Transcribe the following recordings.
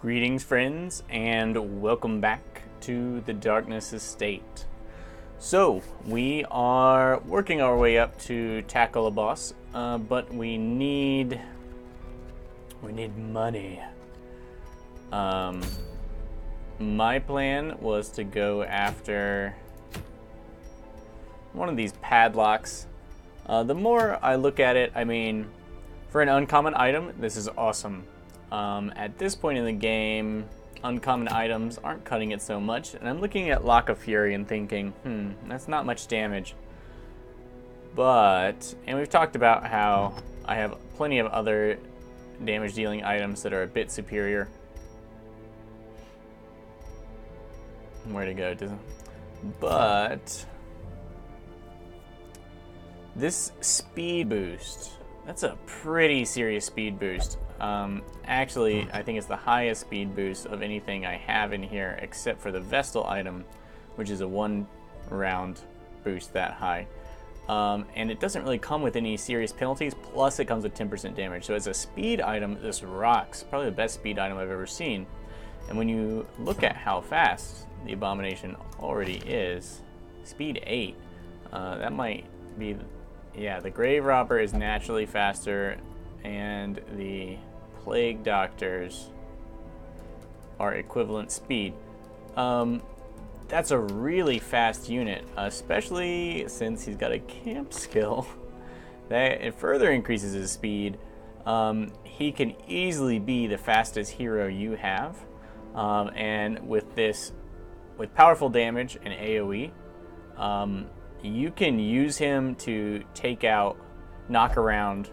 Greetings, friends, and welcome back to the Darkness Estate. So, we are working our way up to tackle a boss, but we need money. My plan was to go after one of these padlocks. The more I look at it, I mean, for an uncommon item, this is awesome. At this point in the game, uncommon items aren't cutting it so much, and I'm looking at Lock of Fury and thinking, that's not much damage. But, and we've talked about how I have plenty of other damage dealing items that are a bit superior. Where to go? But this speed boost, that's a pretty serious speed boost. Actually, I think it's the highest speed boost of anything I have in here, except for the Vestal item, which is a 1 round boost that high. And it doesn't really come with any serious penalties, plus it comes with 10% damage. So as a speed item, this rocks. Probably the best speed item I've ever seen. And when you look at how fast the Abomination already is, speed 8, that might be, yeah, the Grave Robber is naturally faster, and the Plague Doctors are equivalent speed. That's a really fast unit, especially since he's got a camp skill that it further increases his speed. He can easily be the fastest hero you have, and with powerful damage and AoE, you can use him to take out, knock around,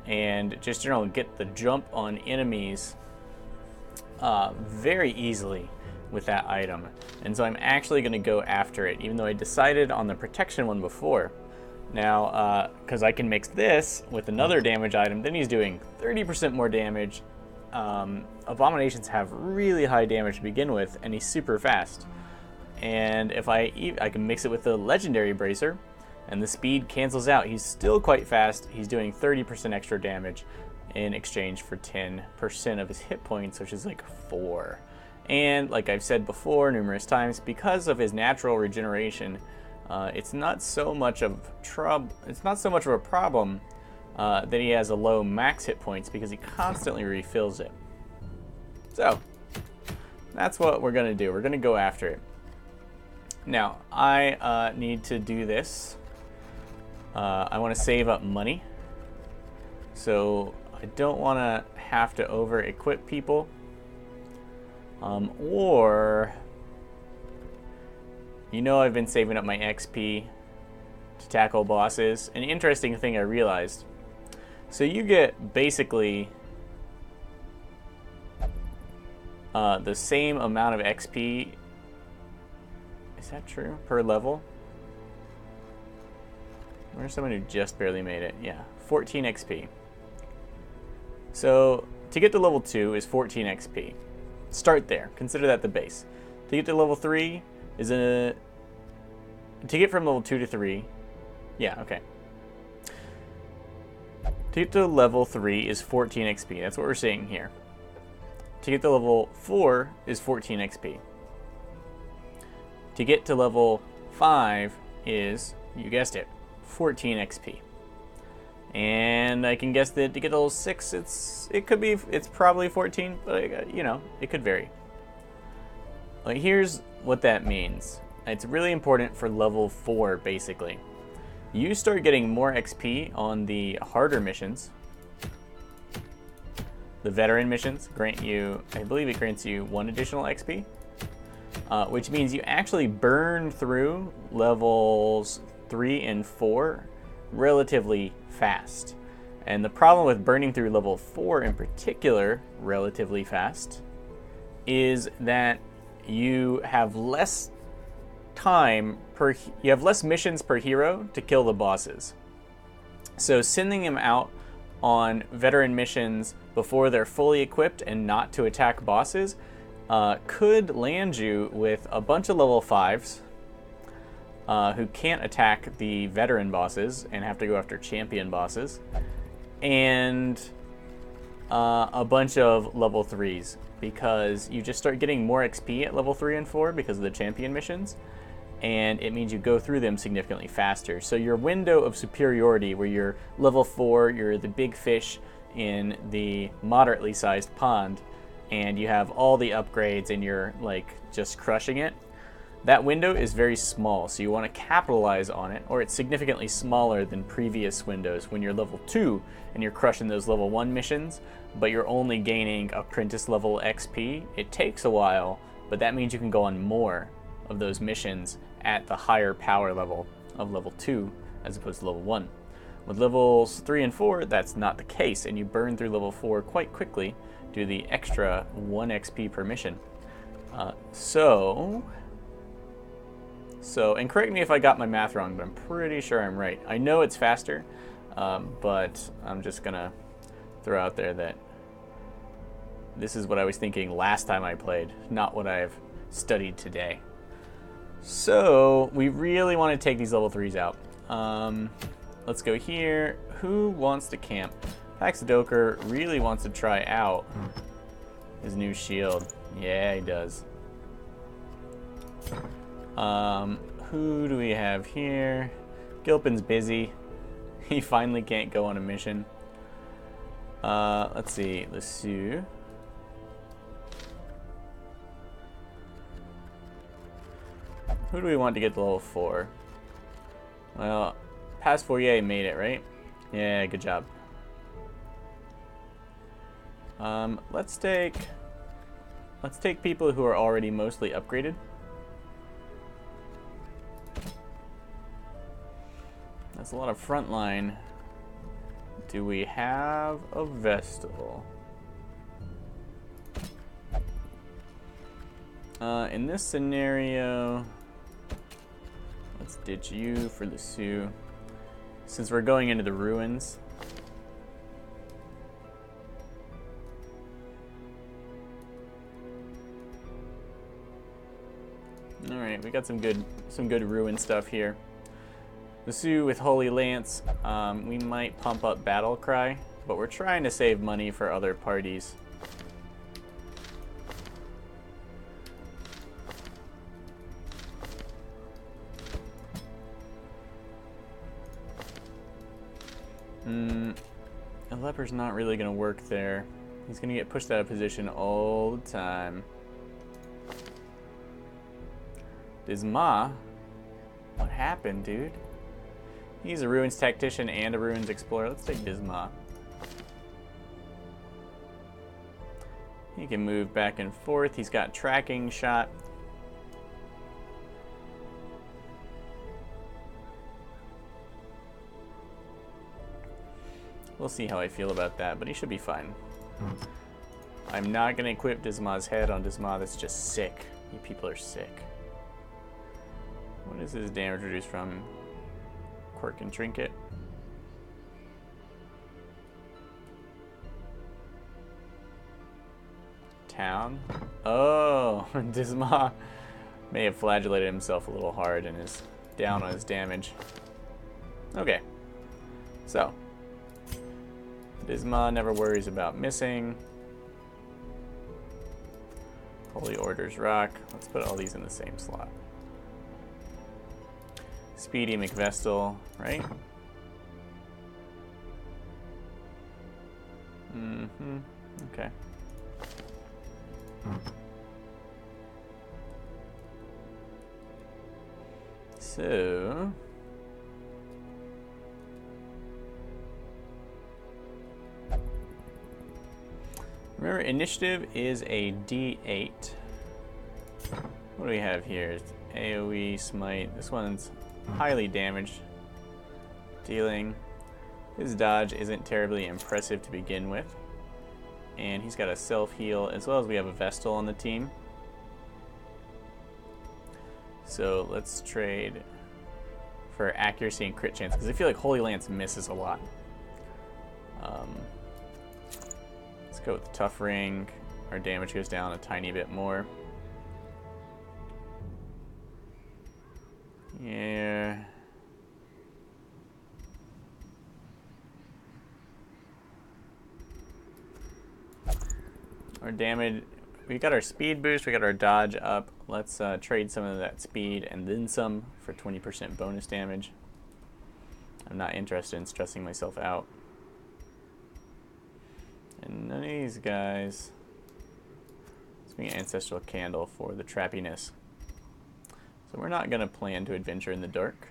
and just generally get the jump on enemies very easily with that item. And so I'm actually going to go after it, even though I decided on the protection one before. Now, because I can mix this with another damage item, then he's doing 30% more damage. Abominations have really high damage to begin with, and he's super fast. And if I can mix it with the legendary bracer, and the speed cancels out. He's still quite fast. He's doing 30% extra damage in exchange for 10% of his hit points, which is like 4. And like I've said before numerous times, because of his natural regeneration, it's not so much of a problem that he has a low max hit points, because he constantly refills it. So that's what we're gonna do. We're gonna go after it. Now I need to do this. I want to save up money, so I don't want to have to over-equip people, or, I've been saving up my XP to tackle bosses. An interesting thing I realized, so you get basically the same amount of XP, is that true, per level? Where's someone who just barely made it? Yeah, 14 XP. So to get to level 2 is 14 XP. Start there. Consider that the base. To get to level 3 is to get from level 2 to 3. Yeah, okay. To get to level 3 is 14 XP. That's what we're seeing here. To get to level 4 is 14 XP. To get to level 5 is, you guessed it, 14 XP. And I can guess that to get to level 6, it's probably 14, but it could vary. Here's what that means. It's really important for level 4, basically. You start getting more XP on the harder missions. The veteran missions grant you, I believe it grants you 1 additional XP, which means you actually burn through levels 3 and 4 relatively fast. And the problem with burning through level 4 in particular relatively fast is that you have less missions per hero to kill the bosses. So sending them out on veteran missions before they're fully equipped and not to attack bosses could land you with a bunch of level 5s who can't attack the veteran bosses and have to go after champion bosses. And a bunch of level 3s, because you just start getting more XP at level 3 and 4 because of the champion missions, and it means you go through them significantly faster. So your window of superiority, where you're level 4, you're the big fish in the moderately sized pond, and you have all the upgrades and you're like just crushing it, that window is very small, so you want to capitalize on it, or it's significantly smaller than previous windows when you're level 2 and you're crushing those level 1 missions, but you're only gaining apprentice level XP. It takes a while, but that means you can go on more of those missions at the higher power level of level 2 as opposed to level 1. With levels 3 and 4, that's not the case, and you burn through level 4 quite quickly due to the extra 1 XP per mission. And correct me if I got my math wrong, but I'm pretty sure I'm right. I know it's faster, but I'm just gonna throw out there that this is what I was thinking last time I played, not what I've studied today. So we really want to take these level 3s out. Let's go here. Who wants to camp? Paxadoker really wants to try out his new shield. Yeah, he does. Who do we have here? Gilpin's busy. He finally can't go on a mission. Let's see. Lesu. Who do we want to get to level 4? Well, Past Fourier made it, right? Yeah, good job. Let's take people who are already mostly upgraded. That's a lot of frontline. Do we have a Vestal? In this scenario, let's ditch you for the Sioux, since we're going into the ruins. All right, we got some good ruin stuff here. The Sioux with Holy Lance, we might pump up Battle Cry, but we're trying to save money for other parties. A leper's not really going to work there. He's going to get pushed out of position all the time. Disma? What happened, dude? He's a ruins tactician and a ruins explorer. Let's take Disma. He can move back and forth. He's got tracking shot. We'll see how I feel about that, but he should be fine. I'm not going to equip Disma's head on Disma. That's just sick. You people are sick. What is his damage reduced from? Quirk and Trinket. Town. Oh, Disma may have flagellated himself a little hard and is down on his damage. Okay. So, Disma never worries about missing. Holy Orders rock. Let's put all these in the same slot. Speedy McVestal, right? Mm-hmm. Okay. So remember, initiative is a D8. What do we have here? AoE, smite. This one's highly damaged. Dealing. His dodge isn't terribly impressive to begin with. And he's got a self-heal, as well as we have a Vestal on the team. So let's trade for accuracy and crit chance, because I feel like Holy Lance misses a lot. Let's go with the Tough Ring. Our damage goes down a tiny bit more. Yeah. Our damage, we got our speed boost, we got our dodge up. Let's trade some of that speed and then some for 20% bonus damage. I'm not interested in stressing myself out. And none of these guys. Let's make an ancestral candle for the trappiness. So we're not going to plan to adventure in the dark.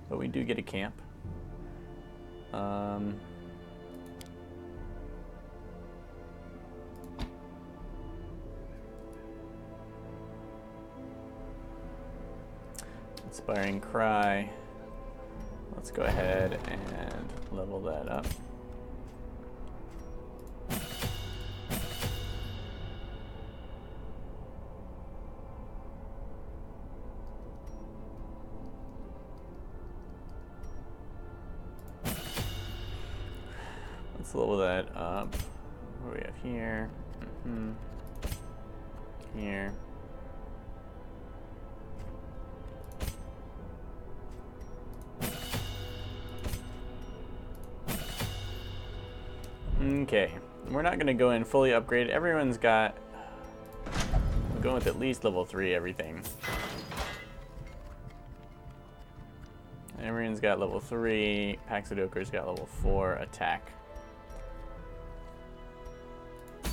But we do get a camp. Inspiring Cry. Let's go ahead and level that up. Let's level that up. What do we have here? Here. Okay, we're not going to go in fully upgraded. Everyone's got, I'm going with at least level 3 everything. Everyone's got level 3, Paxadoker's got level 4 attack. So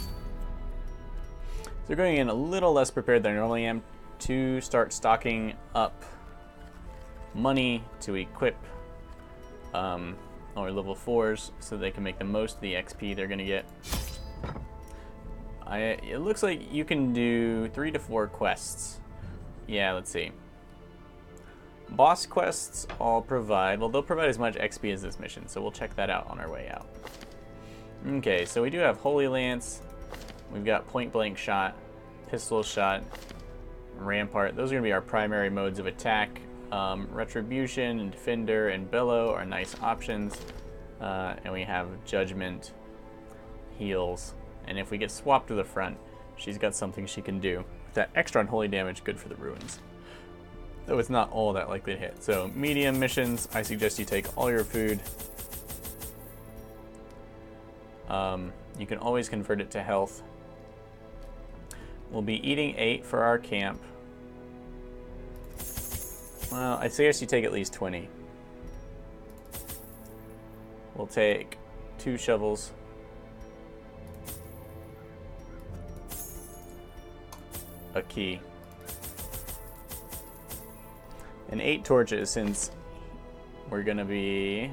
we're going in a little less prepared than I normally am to start stocking up money to equip or level 4s so they can make the most of the XP they're going to get. It looks like you can do 3 to 4 quests. Yeah, let's see. Boss quests all provide, well, they'll provide as much XP as this mission, so we'll check that out on our way out. Okay, so we do have Holy Lance. We've got Point Blank Shot, Pistol Shot, Rampart. Those are going to be our primary modes of attack. Retribution and Defender and Bellow are nice options. And we have Judgment, Heals. And if we get Phwop to the front, she's got something she can do. With that extra unholy damage, good for the ruins. Though it's not all that likely to hit. So medium missions, I suggest you take all your food. You can always convert it to health. We'll be eating 8 for our camp. Well, I suggest you take at least 20. We'll take 2 shovels. A key. And 8 torches, since we're gonna be...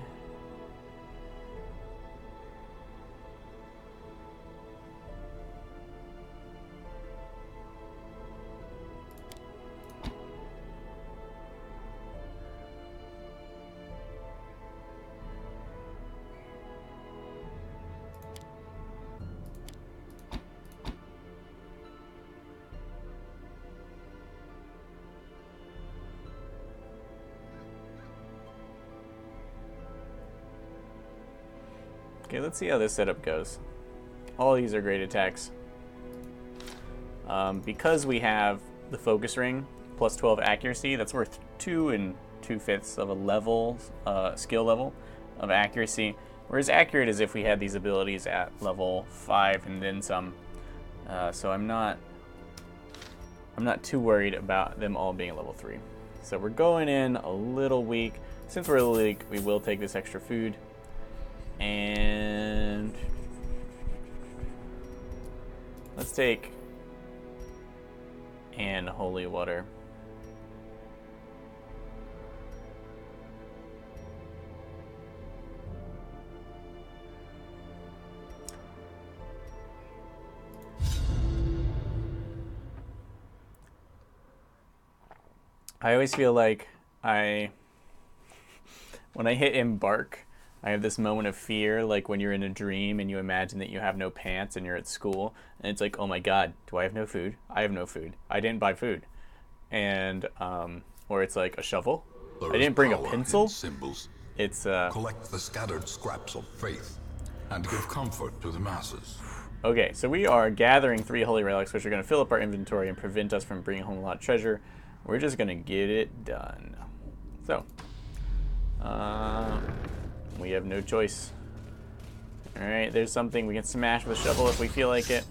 Okay, let's see how this setup goes. All these are great attacks. Because we have the focus ring, plus 12 accuracy, that's worth 2 2/5 of a level, skill level of accuracy. We're as accurate as if we had these abilities at level 5 and then some. So I'm not too worried about them all being at level 3. So we're going in a little weak. Since we're a little weak, we will take this extra food. And let's take and holy water. I always feel like when I hit embark, I have this moment of fear, like when you're in a dream and you imagine that you have no pants and you're at school, and it's like, oh my god, do I have no food? I have no food. I didn't buy food. And, or it's like a shovel. I didn't bring a pencil. Symbols. It's, collect the scattered scraps of faith and give comfort to the masses. Okay, so we are gathering 3 holy relics, which are going to fill up our inventory and prevent us from bringing home a lot of treasure. We're just going to get it done. So, we have no choice Alright, there's something we can smash with a shovel if we feel like it.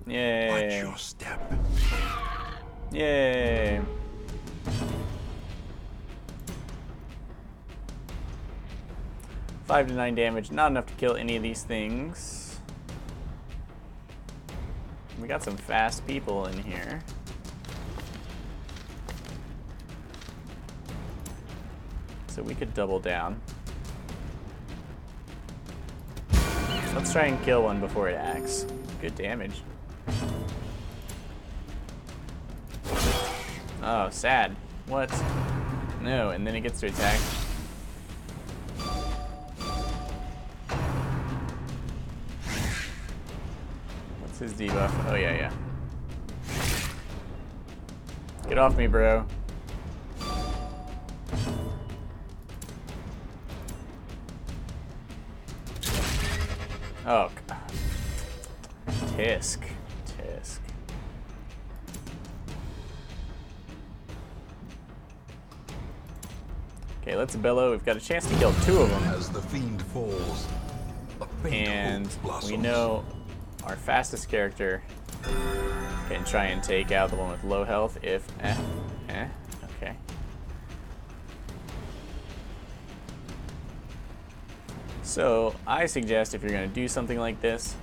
Yay. Watch your step. Yay. Five to 9 damage, not enough to kill any of these things. We got some fast people in here. So we could double down. Let's try and kill one before it acts. Good damage. Oh, sad. What? No, and then it gets to attack. What's his debuff? Oh, yeah. Get off me, bro. Oh, Tisk. Okay, let's bellow. We've got a chance to kill 2 of them. As the fiend falls, a faint And hope blossoms. we know our fastest character can try and take out the one with low health if... okay. So, I suggest if you're going to do something like this,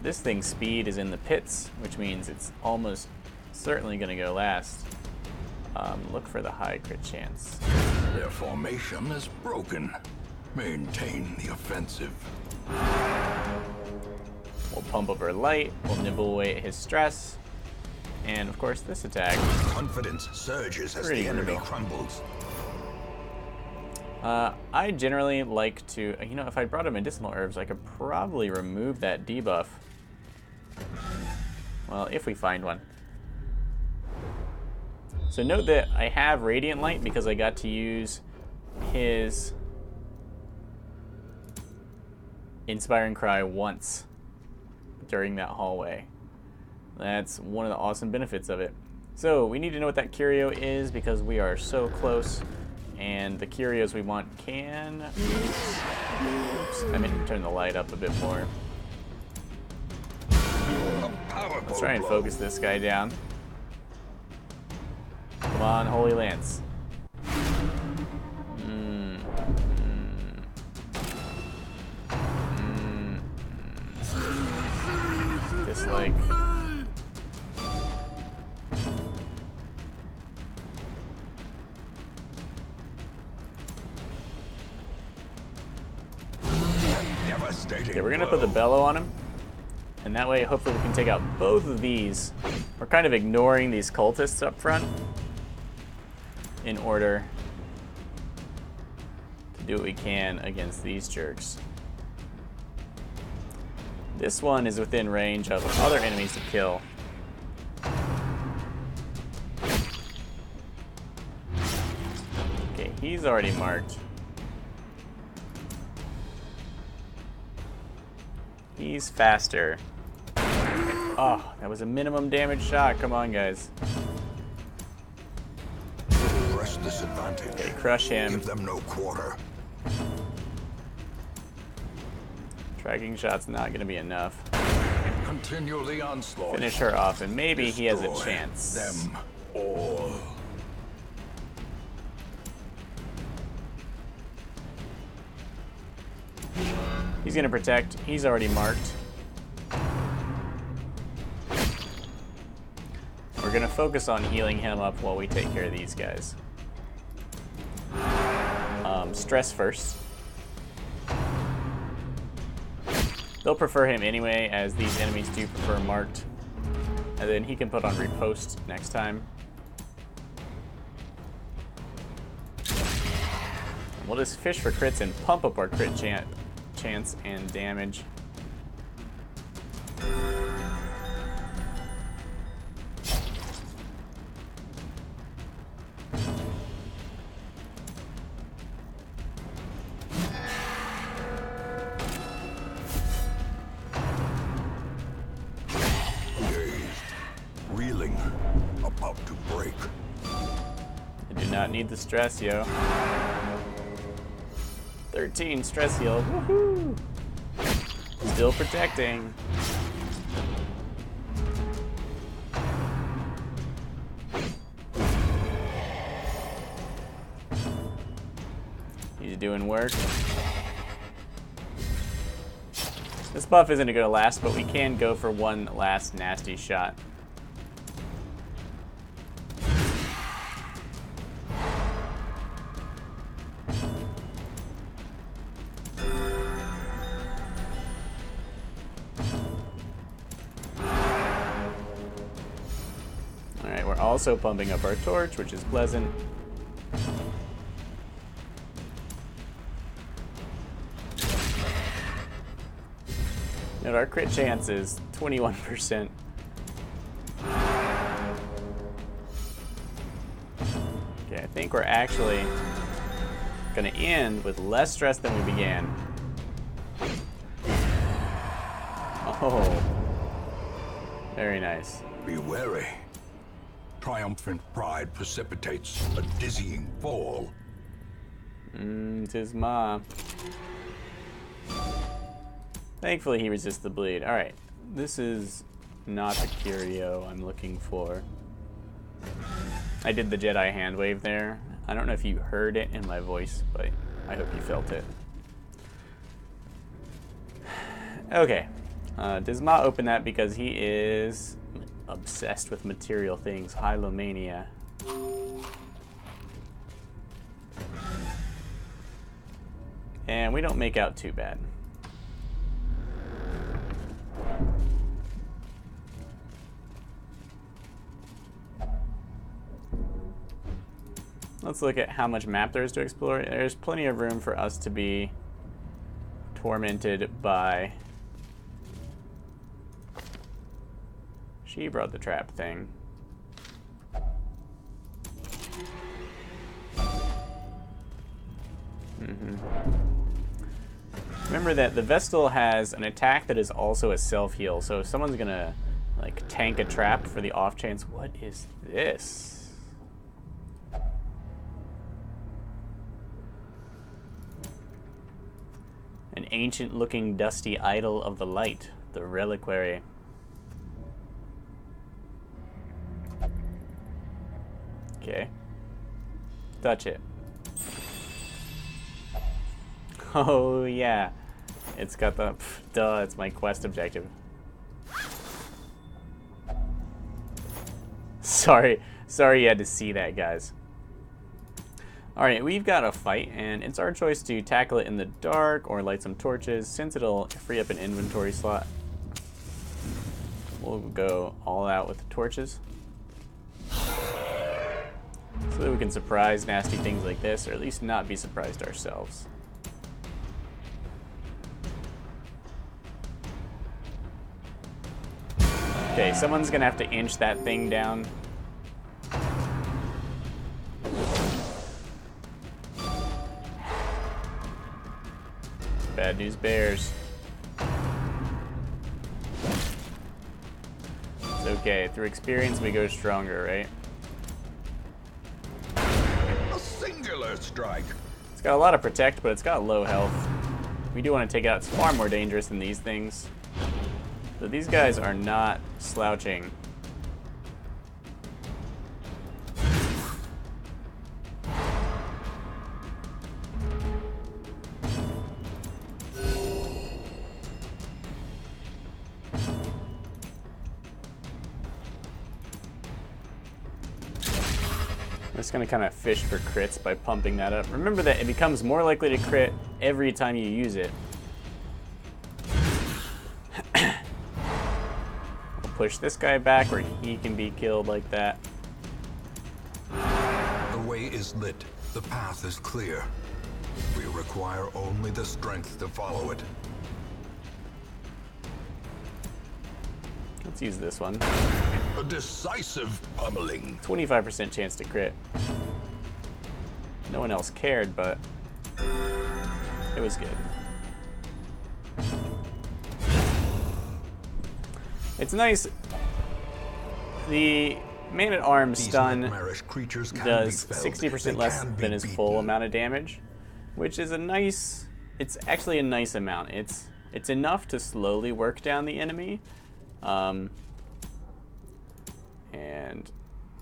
this thing's speed is in the pits, which means it's almost certainly going to go last. Look for the high crit chance. Their formation is broken. Maintain the offensive. We'll pump up our light, we'll nibble away at his stress, and of course this attack. Confidence surges as Pretty the enemy brutal. crumbles. I generally like to, you know, if I brought up medicinal herbs, I could probably remove that debuff. Well, if we find one. So note that I have Radiant Light because I got to use his Inspiring Cry once during that hallway. That's one of the awesome benefits of it. So we need to know what that curio is because we are so close, and the curios we want can... Oops, I meant to turn the light up a bit more. Let's try and focus this guy down. Come on, Holy Lance. Dislike. Okay, we're gonna put the bellow on him, and that way hopefully we can take out both of these. We're kind of ignoring these cultists up front in order to do what we can against these jerks. This one is within range of other enemies to kill. Okay, he's already marked. He's faster. Oh, that was a minimum damage shot. Come on, guys. Press disadvantage. Okay, crush him. Give them no quarter. Tracking shot's not going to be enough. Continue the onslaught. Finish her off, and maybe he has a Destroy chance. them all. He's going to protect. He's already marked. We're going to focus on healing him up while we take care of these guys. Stress first. They'll prefer him anyway, as these enemies do prefer marked. And then he can put on riposte next time. We'll just fish for crits and pump up our crit chance and damage. Reeling, about to break. I do not need the stress, yo. 13 stress heal. Woohoo! Still protecting. He's doing work. This buff isn't going to last, but we can go for one last nasty shot. Alright, we're also pumping up our torch, which is pleasant. Note our crit chance is 21%. Okay, I think we're actually gonna end with less stress than we began. Oh, very nice. Be wary. Triumphant pride precipitates a dizzying fall. Tis ma. Thankfully, he resists the bleed. All right, this is not the curio I'm looking for. I did the Jedi hand wave there. I don't know if you heard it in my voice, but I hope you felt it. Okay, does Ma open that because he is obsessed with material things, hylomania. And we don't make out too bad. Let's look at how much map there is to explore. There's plenty of room for us to be tormented by... She brought the trap thing. Remember that the Vestal has an attack that is also a self-heal, so if someone's gonna like tank a trap for the off chance, what is this? An ancient-looking dusty idol of the light, the reliquary. Okay. Touch it. Oh, yeah. It's got the... duh, it's my quest objective. Sorry you had to see that, guys. Alright, we've got a fight, and it's our choice to tackle it in the dark or light some torches. Since it'll free up an inventory slot, we'll go all out with the torches. So that we can surprise nasty things like this, or at least not be surprised ourselves. Okay, someone's gonna have to inch that thing down. Bad news bears. It's okay, through experience we go stronger, right? A singular strike. It's got a lot of protect, but it's got low health. We do want to take it out. It's far more dangerous than these things. So these guys are not slouching. I'm just going to kind of fish for crits by pumping that up. Remember that it becomes more likely to crit every time you use it. We'll push this guy back where he can be killed like that. The way is lit. The path is clear. We require only the strength to follow it. Let's use this one. A decisive pummeling. 25% chance to crit. No one else cared, but it was good. It's nice. The Man-at-Arms stun does 60% less than his full amount of damage, which is a nice it's actually a nice amount. It's enough to slowly work down the enemy. And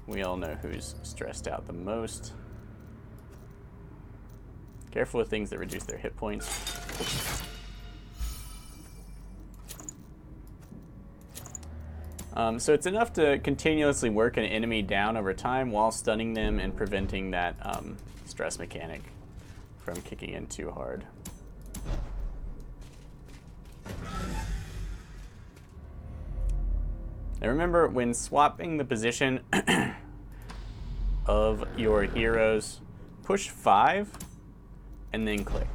we all know who's stressed out the most. Careful with things that reduce their hit points. So it's enough to continuously work an enemy down over time while stunning them and preventing that stress mechanic from kicking in too hard. Now remember, when swapping the position of your heroes, push 5 and then click.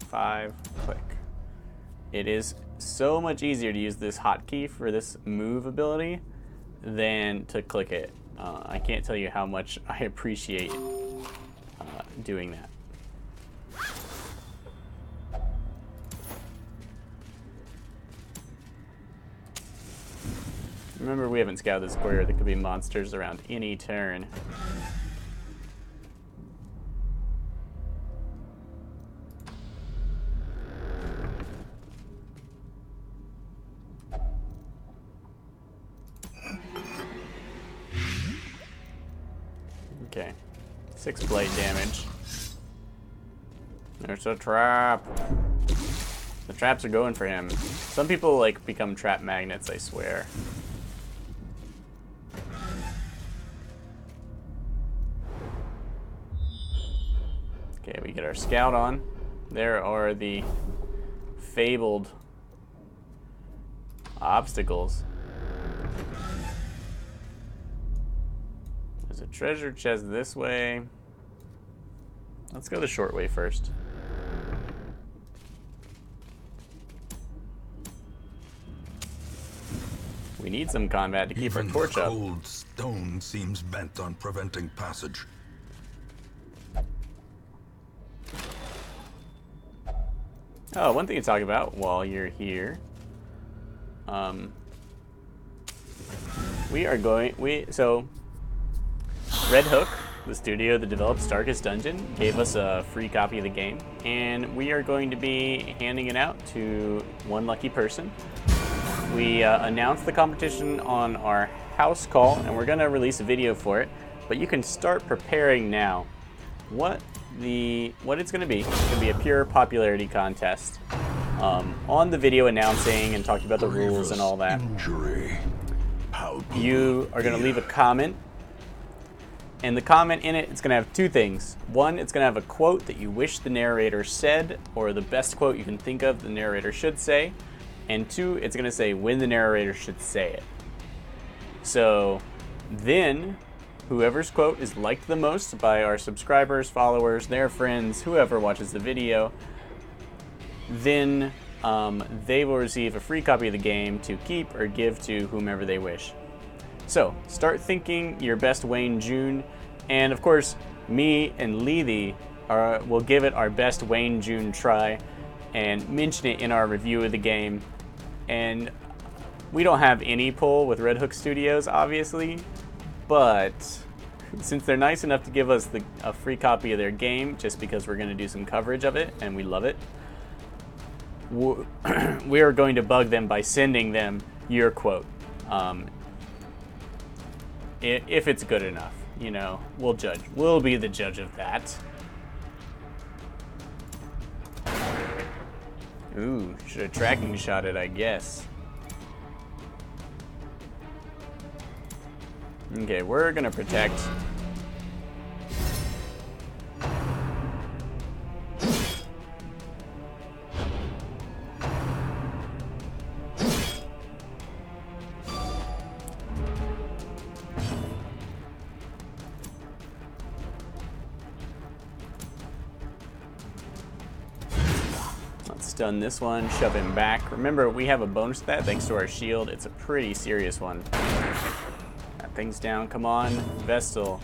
5, click. It is so much easier to use this hotkey for this move ability than to click it. I can't tell you how much I appreciate doing that. Remember, we haven't scouted this corridor. There could be monsters around any turn. Okay, 6 blade damage. There's a trap. The traps are going for him. Some people like become trap magnets, I swear. Okay, we get our scout on. There are the fabled obstacles. There's a treasure chest this way. Let's go the short way first. We need some combat to keep our torch up. Even the cold stone seems bent on preventing passage. Oh, one thing to talk about while you're here. So Red Hook, the studio that developed Darkest Dungeon, gave us a free copy of the game, and we are going to be handing it out to one lucky person. We announced the competition on our house call, and we're going to release a video for it, but you can start preparing now. What it's going to be, it's going to be a pure popularity contest. On the video announcing and talking about the rules and all that, you are going to leave a comment, and the comment in it, it's going to have 2 things. One, it's going to have a quote that you wish the narrator said, or the best quote you can think of the narrator should say, and 2, it's going to say when the narrator should say it. So then, whoever's quote is liked the most by our subscribers, followers, their friends, whoever watches the video, then they will receive a free copy of the game to keep or give to whomever they wish. So start thinking your best Wayne June, and of course me and Lethe will give it our best Wayne June try and mention it in our review of the game. And we don't have any pull with Red Hook Studios, obviously, but since they're nice enough to give us a free copy of their game just because we're going to do some coverage of it and we love it, we are going to bug them by sending them your quote. If it's good enough, you know, we'll judge. We'll be the judge of that. Ooh, should have tracking shot it, I guess. Okay, we're gonna protect. Let's stun this one, shove him back. Remember, we have a bonus to that thanks to our shield. It's a pretty serious one. Things down, come on, Vestal.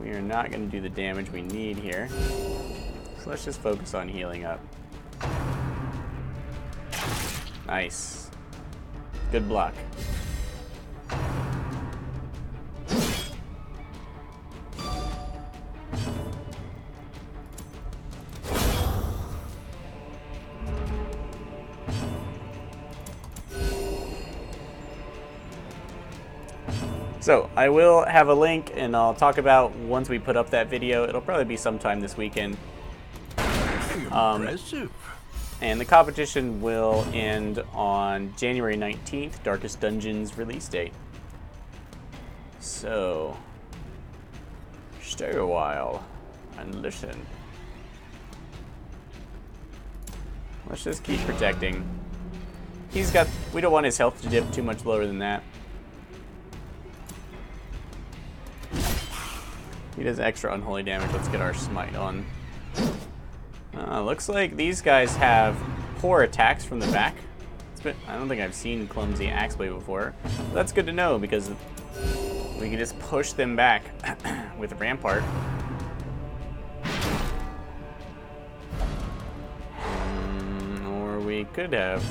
We are not going to do the damage we need here. So let's just focus on healing up. Nice. Good block. So I will have a link, and I'll talk about once we put up that video. It'll probably be sometime this weekend. Impressive. And the competition will end on January 19th, Darkest Dungeon's release date. So stay a while and listen. Let's just keep protecting. We don't want his health to dip too much lower than that. He does extra unholy damage. Let's get our smite on. Looks like these guys have poor attacks from the back. I don't think I've seen clumsy axeblade before. But that's good to know because we can just push them back with Rampart. Or we could have.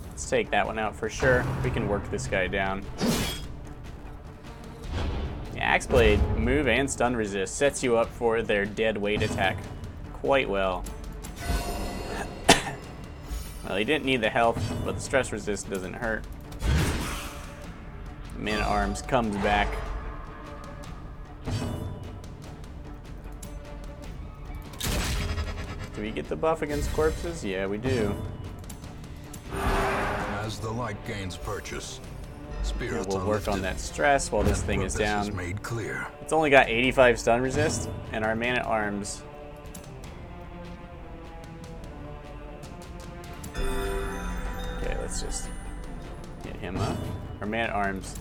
Let's take that one out for sure. We can work this guy down. The Axeblade move and stun resist sets you up for their dead weight attack quite well. Well, he didn't need the health, but the stress resist doesn't hurt. Man at Arms comes back. Do we get the buff against corpses? Yeah, we do. As the light gains purchase, spirits We'll work on that stress while this thing is down. Is made clear. It's only got 85 stun resist, and our Man at Arms. Okay, let's just get him up. Our Man at Arms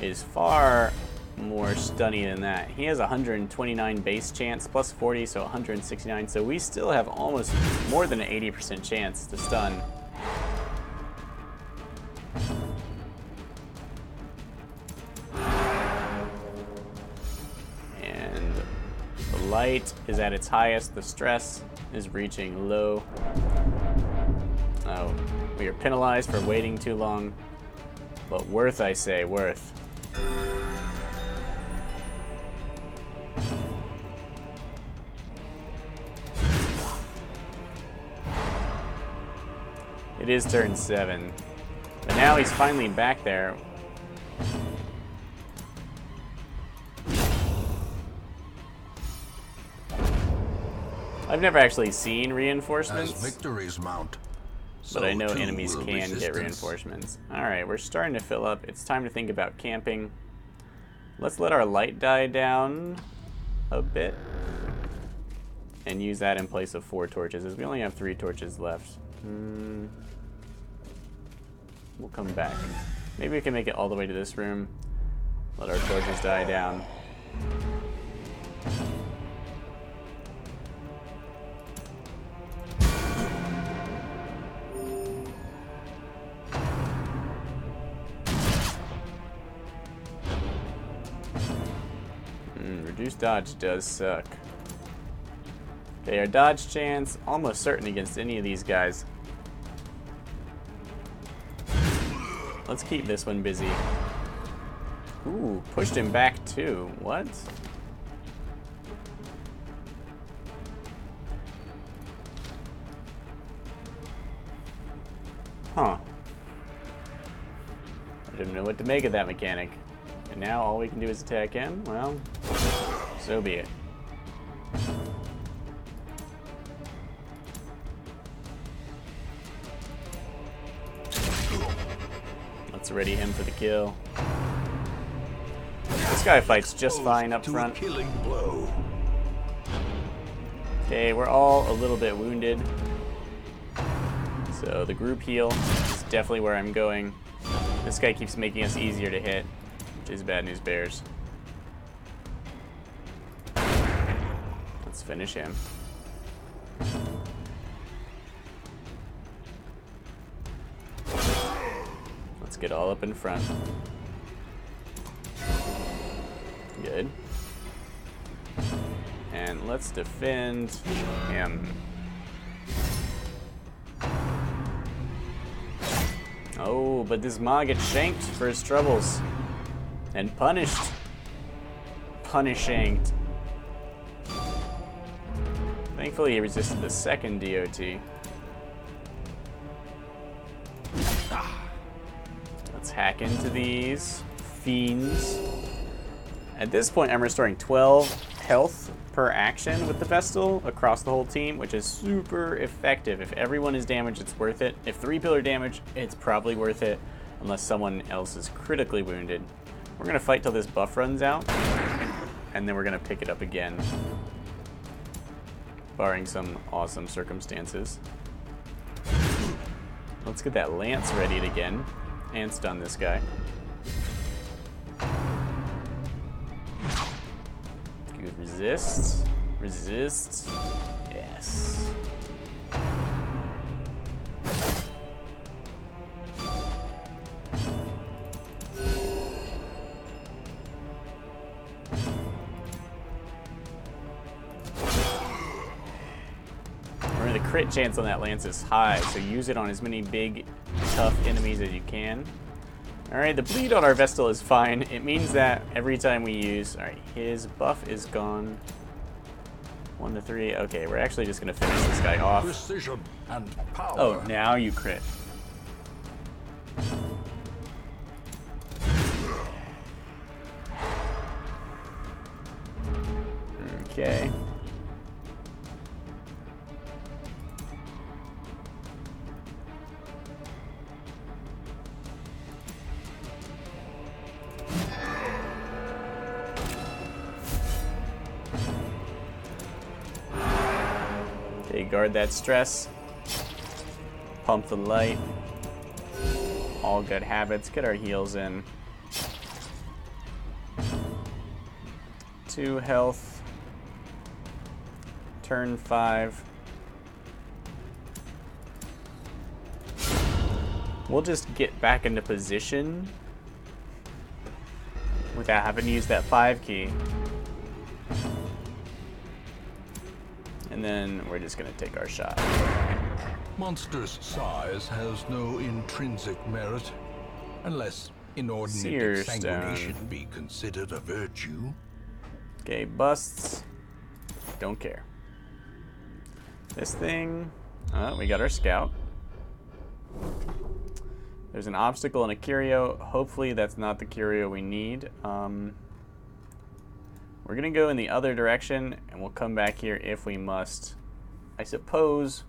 is far more stunny than that. He has 129 base chance, plus 40, so 169. So we still have almost more than an 80% chance to stun. And the light is at its highest. The stress is reaching low. Oh, we are penalized for waiting too long. But worth, I say, worth. It is turn 7. But now he's finally back there. I've never actually seen reinforcements. As victories mount, But I know so too enemies will can get resistance. reinforcements. Alright, we're starting to fill up. It's time to think about camping. Let's let our light die down a bit. And use that in place of 4 torches, as we only have 3 torches left. We'll come back. Maybe we can make it all the way to this room. Let our torches die down. Reduced dodge does suck. Okay, our dodge chance, almost certain against any of these guys. Let's keep this one busy. Ooh, pushed him back too. What? Huh. I didn't know what to make of that mechanic. And now all we can do is attack him? Well, so be it. Let's ready him for the kill. This guy fights just fine up front. Killing blow. Okay, we're all a little bit wounded. So the group heal is definitely where I'm going. This guy keeps making us easier to hit, which is bad news bears. Let's finish him. Let's get all up in front. Good. And let's defend him. Oh, but this Ma gets shanked for his troubles. And punished. Punish shanked. Thankfully, he resisted the second DOT. Let's hack into these fiends. At this point, I'm restoring 12 health per action with the Vestal across the whole team, which is super effective. If everyone is damaged, it's worth it. If 3-pillar damage, it's probably worth it, unless someone else is critically wounded. We're going to fight till this buff runs out, and then we're going to pick it up again, barring some awesome circumstances. Let's get that lance readied again and stun this guy. Good. Resist. Resist. Yes. Remember, the crit chance on that lance is high, so use it on as many big, tough enemies as you can. Alright, the bleed on our Vestal is fine. It means that every time we use... Alright, his buff is gone. 1 to 3. Okay, we're actually just going to finish this guy off. Precision and power. Oh, now you crit. Okay. Okay, guard that stress. Pump the light. All good habits. Get our heals in. 2 health. Turn 5. We'll just get back into position without having to use that 5 key. And then we're just going to take our shot. Monster's size has no intrinsic merit, unless inordinate Seer exsanguination stone. be considered a virtue. Okay, busts. Don't care. This thing. We got our scout. There's an obstacle and a curio. Hopefully that's not the curio we need. We're going to go in the other direction, and we'll come back here if we must. I suppose,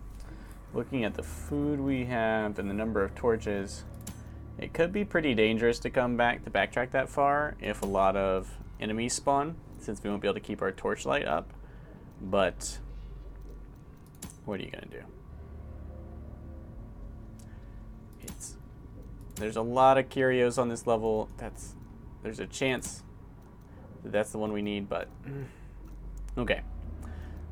looking at the food we have and the number of torches, it could be pretty dangerous to come back, to backtrack that far if a lot of enemies spawn, since we won't be able to keep our torchlight up. But what are you going to do? There's a lot of curios on this level. There's a chance that's the one we need, but okay.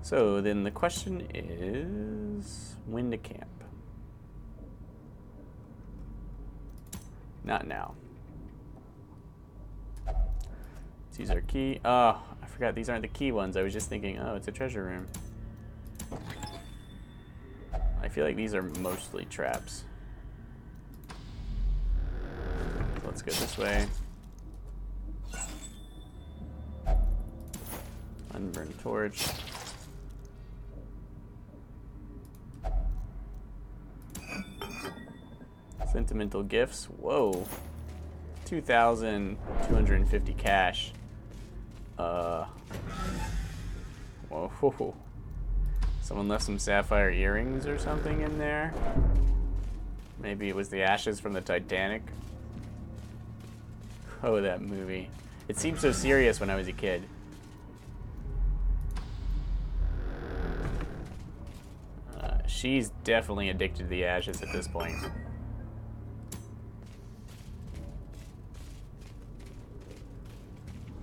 So then the question is when to camp. Not now. Let's use our key. Oh, I forgot these aren't the key ones. I was just thinking, oh, it's a treasure room. I feel like these are mostly traps. So let's go this way. Unburned torch. Sentimental gifts. Whoa. 2,250 cash. Whoa. Someone left some sapphire earrings or something in there. Maybe it was the ashes from the Titanic. Oh, that movie. It seemed so serious when I was a kid. She's definitely addicted to the ashes at this point.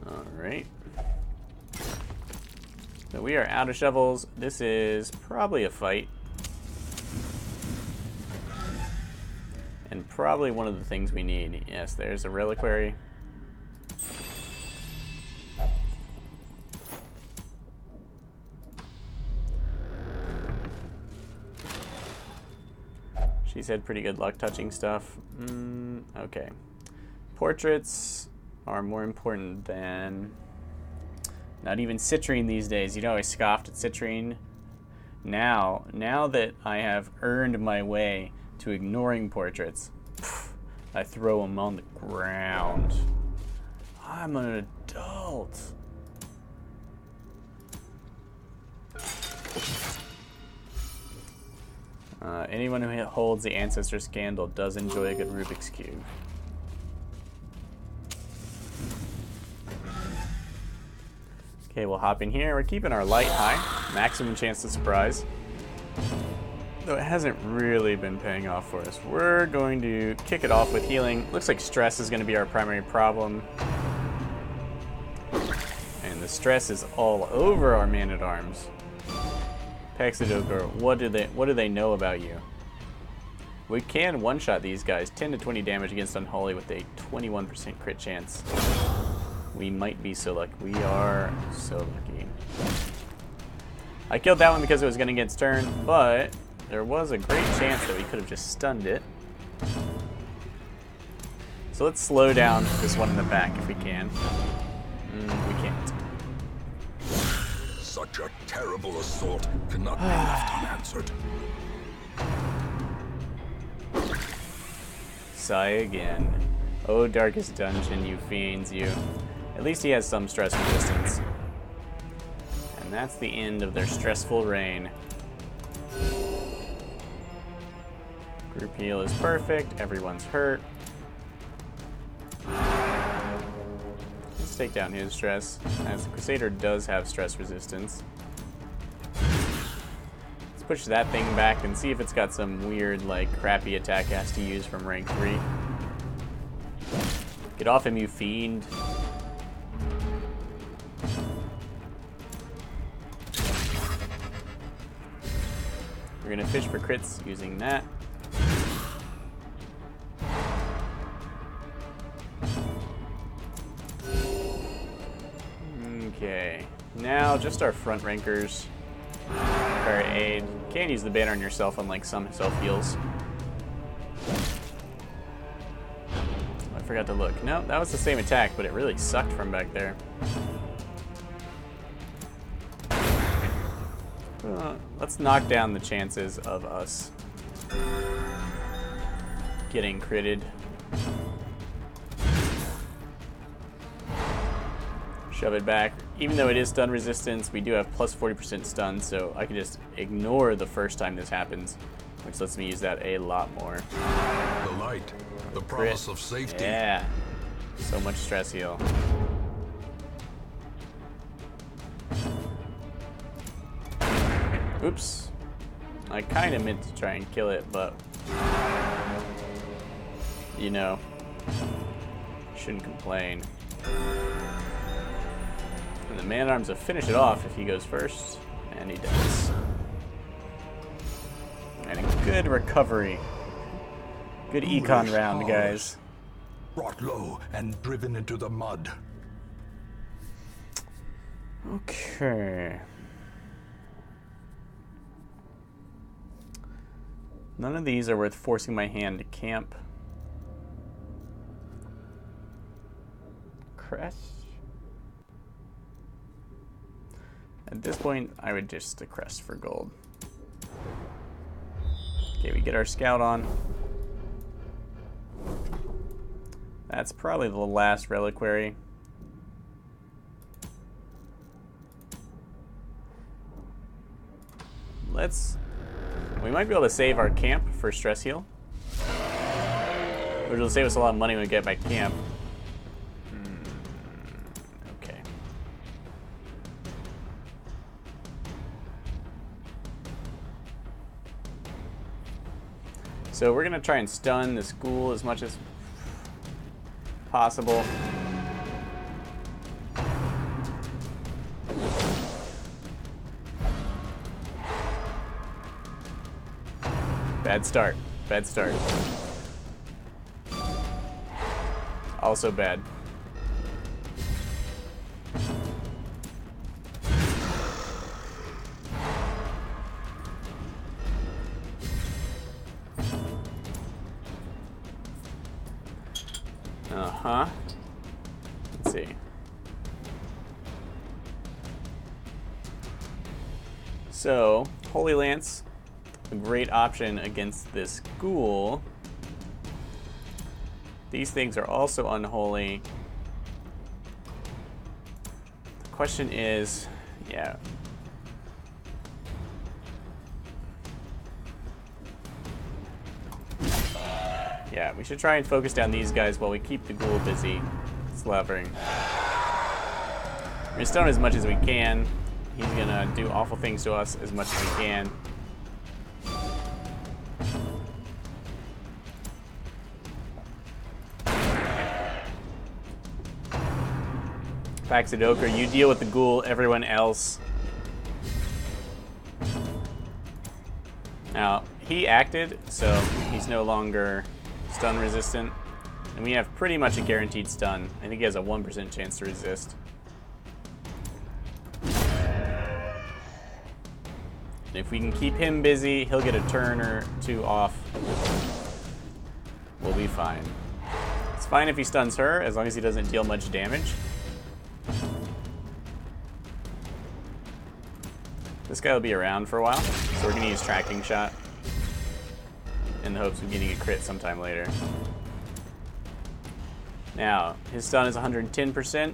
Alright. So we are out of shovels. This is probably a fight. And probably one of the things we need. Yes, there's a reliquary. She's had pretty good luck touching stuff. Okay. Portraits are more important than... Not even citrine these days. You know, I scoffed at citrine Now that I have earned my way to ignoring portraits, I throw them on the ground. I'm an adult. Anyone who holds the Ancestor Scandal does enjoy a good Rubik's Cube. Okay, we'll hop in here. We're keeping our light high. Maximum chance to surprise. Though it hasn't really been paying off for us. We're going to kick it off with healing. Looks like stress is going to be our primary problem. And the stress is all over our Man-at-Arms. Paxidokar, what do they know about you? We can one-shot these guys. 10 to 20 damage against Unholy with a 21% crit chance. We might be so lucky. We are so lucky. I killed that one because it was going to get turn, but there was a great chance that we could have just stunned it. So let's slow down this one in the back if we can. We can't. Such a terrible assault cannot be left unanswered. Sigh again. Oh, darkest dungeon, you fiends, you. At least he has some stress resistance. And that's the end of their stressful reign. Group heal is perfect. Everyone's hurt. Let's take down his stress, as the Crusader does have stress resistance. Let's push that thing back and see if it's got some weird, like, crappy attack it has to use from rank 3. Get off him, you fiend. We're gonna fish for crits using that. Okay, now just our front rankers. Require aid. Can't use the banner on yourself, unlike some self-heals. I forgot to look. No, that was the same attack, but it really sucked from back there. Let's knock down the chances of us getting critted. Shove it back. Even though it is stun resistance, we do have plus 40% stun, so I can just ignore the first time this happens, which lets me use that a lot more. The light, the promise of safety. Yeah. So much stress heal. Oops. I kind of meant to try and kill it, but you know, shouldn't complain. And the Man-at-Arms will finish it off if he goes first, and he does. And a good recovery. Good econ round, guys. Brought low and driven into the mud. Okay. None of these are worth forcing my hand to camp. Crest. At this point, I would just the crest for gold. Okay, we get our scout on. That's probably the last reliquary. We might be able to save our camp for stress heal. Which will save us a lot of money when we get back to camp. Okay. So we're gonna try and stun the school as much as possible. Bad start. Bad start. Also bad. Uh-huh. Let's see. So, Holy Lance, a great option against this ghoul. These things are also unholy. The question is, yeah. Yeah, we should try and focus down these guys while we keep the ghoul busy slavering. We're gonna stun as much as we can. He's gonna do awful things to us as much as he can. Paxidoker, you deal with the ghoul, everyone else. Now, he acted, so he's no longer stun resistant. And we have pretty much a guaranteed stun. I think he has a 1% chance to resist. And if we can keep him busy, he'll get a turn or two off. We'll be fine. It's fine if he stuns her, as long as he doesn't deal much damage. This guy will be around for a while, so we're going to use Tracking Shot in the hopes of getting a crit sometime later. Now, his stun is 110%.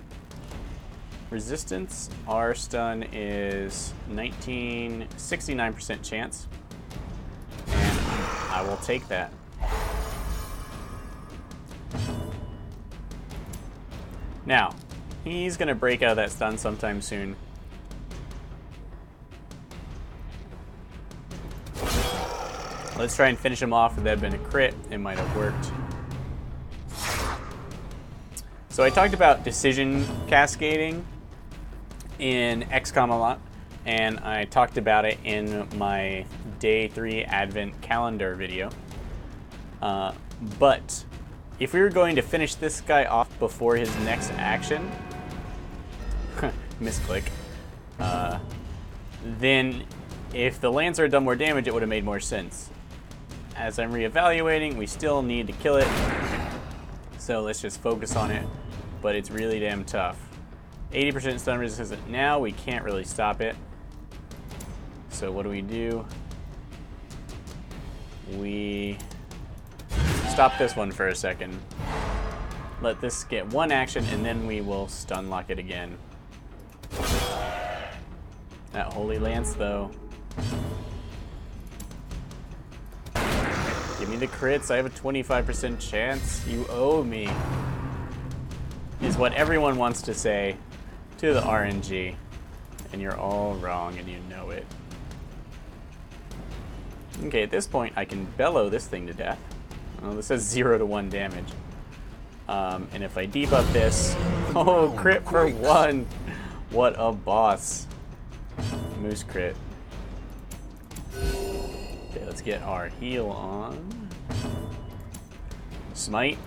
Resistance, our stun is 69% chance. And I will take that. Now, he's going to break out of that stun sometime soon. Let's try and finish him off. If that had been a crit, it might have worked. So I talked about decision cascading in XCOM a lot, and I talked about it in my Day 3 Advent calendar video. But if we were going to finish this guy off before his next action, misclick, then if the Lancer had done more damage, it would have made more sense. As I'm reevaluating, we still need to kill it, so let's just focus on it, but it's really damn tough. 80% stun resistance now, we can't really stop it. So what do? We stop this one for a second. Let this get one action, and then we will stun lock it again. That Holy Lance, though. Give me the crits, I have a 25% chance. You owe me. Is what everyone wants to say to the RNG. And you're all wrong, and you know it. Okay, at this point, I can bellow this thing to death. Oh, this has 0 to 1 damage. And if I debuff this... Oh, crit for 1! What a boss. Moose crit. Okay, let's get our heal on. Smite.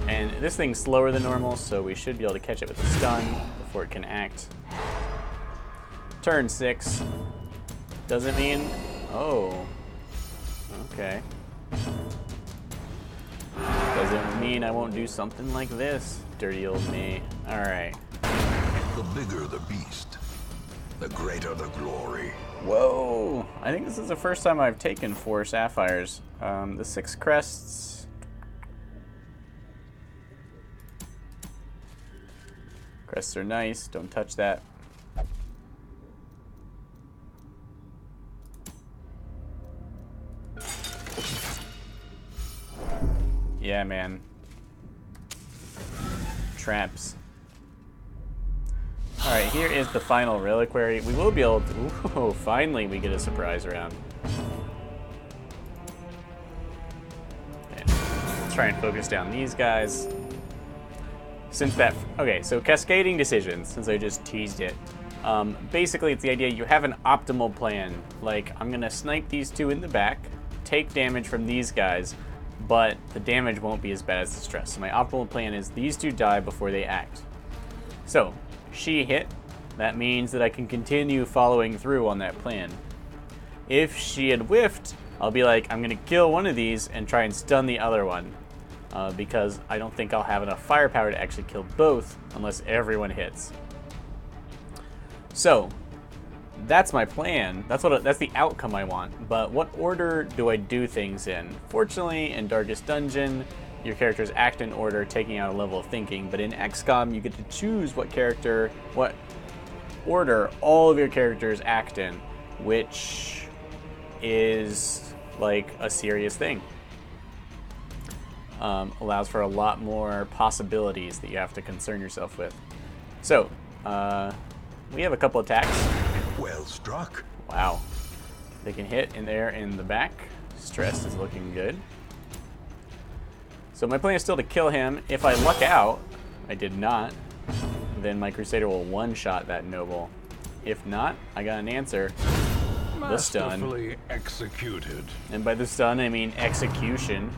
And this thing's slower than normal, so we should be able to catch it with a stun before it can act. Turn 6. Doesn't mean... Oh. Okay. Doesn't mean I won't do something like this, dirty old me. Alright. The bigger the beast, the greater the glory. Whoa! I think this is the first time I've taken 4 sapphires. The 6 crests. Crests are nice, don't touch that. Yeah, man. Traps. Alright, here is the final reliquary. We will be able to... Ooh, finally we get a surprise round. Okay, let's try and focus down these guys. Since that... Okay, so cascading decisions, since I just teased it. Basically, it's the idea you have an optimal plan. Like, I'm going to snipe these 2 in the back, take damage from these guys, but the damage won't be as bad as the stress. So my optimal plan is these 2 die before they act. So, she hit. That means that I can continue following through on that plan. If she had whiffed, I'll be like, I'm going to kill one of these and try and stun the other one. Because I don't think I'll have enough firepower to actually kill both unless everyone hits. So, that's my plan. That's the outcome I want. But what order do I do things in? Fortunately, in Darkest Dungeon, your characters act in order, taking out a level of thinking. But in XCOM, you get to choose what order all of your characters act in, which is like a serious thing. Allows for a lot more possibilities that you have to concern yourself with. So, we have a couple attacks. Well struck. Wow. They can hit in there in the back. Stress is looking good. So my plan is still to kill him. If I luck out, I did not, then my Crusader will one-shot that noble. If not, I got an answer. The stun. Masterfully executed. And by the stun, I mean execution.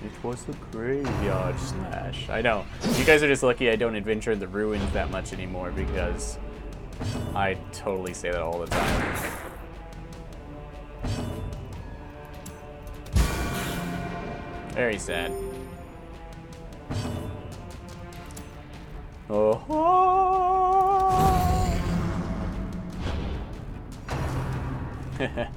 It was the graveyard slash. I know. You guys are just lucky I don't adventure in the ruins that much anymore, because I totally say that all the time. Very sad. Oh. It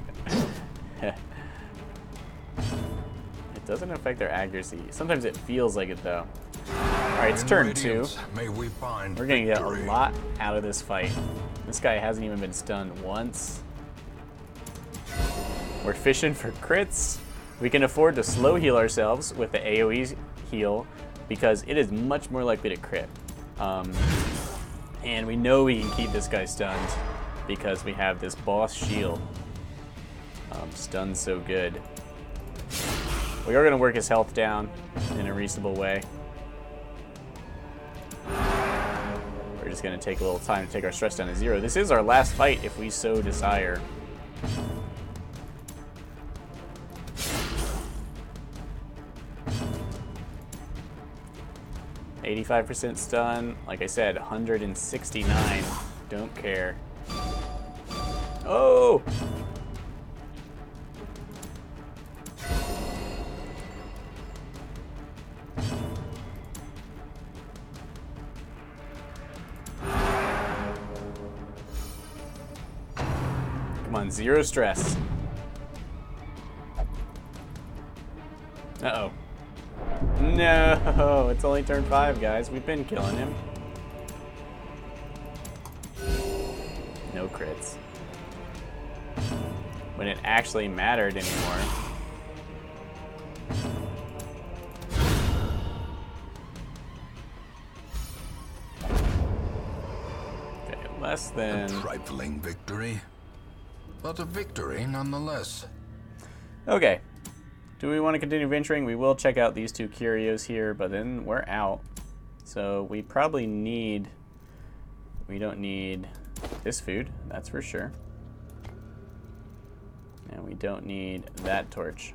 doesn't affect their accuracy. Sometimes it feels like it though. Alright, it's turn 2. We're gonna get a lot out of this fight. This guy hasn't even been stunned once. We're fishing for crits. We can afford to slow heal ourselves with the AoE heal because it is much more likely to crit. And we know we can keep this guy stunned because we have this boss shield. Stunned so good. We are going to work his health down in a reasonable way. We're just going to take a little time to take our stress down to 0. This is our last fight if we so desire. 85% stun. Like I said, 169. Don't care. Oh! Come on, 0 stress. Uh-oh. No, it's only turn 5, guys. We've been killing him. No crits. When it actually mattered anymore. Okay, less than... A trifling victory, but a victory nonetheless. Okay. Do we want to continue venturing? We will check out these 2 curios here, but then we're out. So we probably need... We don't need this food, that's for sure. And we don't need that torch.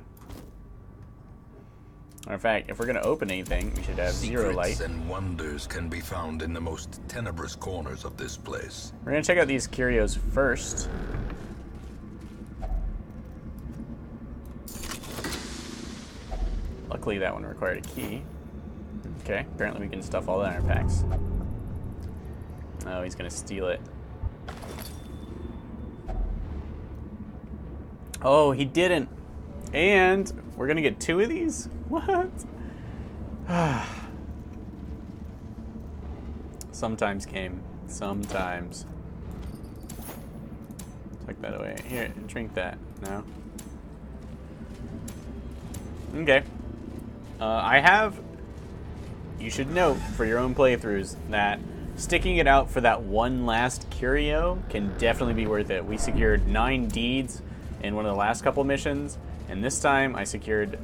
Or in fact, if we're going to open anything, we should have 0 light. Secrets and wonders can be found in the most tenebrous corners of this place. We're going to check out these curios first. Luckily, that one required a key. Okay, apparently we can stuff all that in our packs. Oh, he's going to steal it. Oh, he didn't. And we're going to get 2 of these? What? Sometimes, game. Sometimes. Tuck that away. Here, drink that. No? Okay. I have, you should note for your own playthroughs that sticking it out for that one last curio can definitely be worth it. We secured 9 deeds in one of the last couple missions, and this time I secured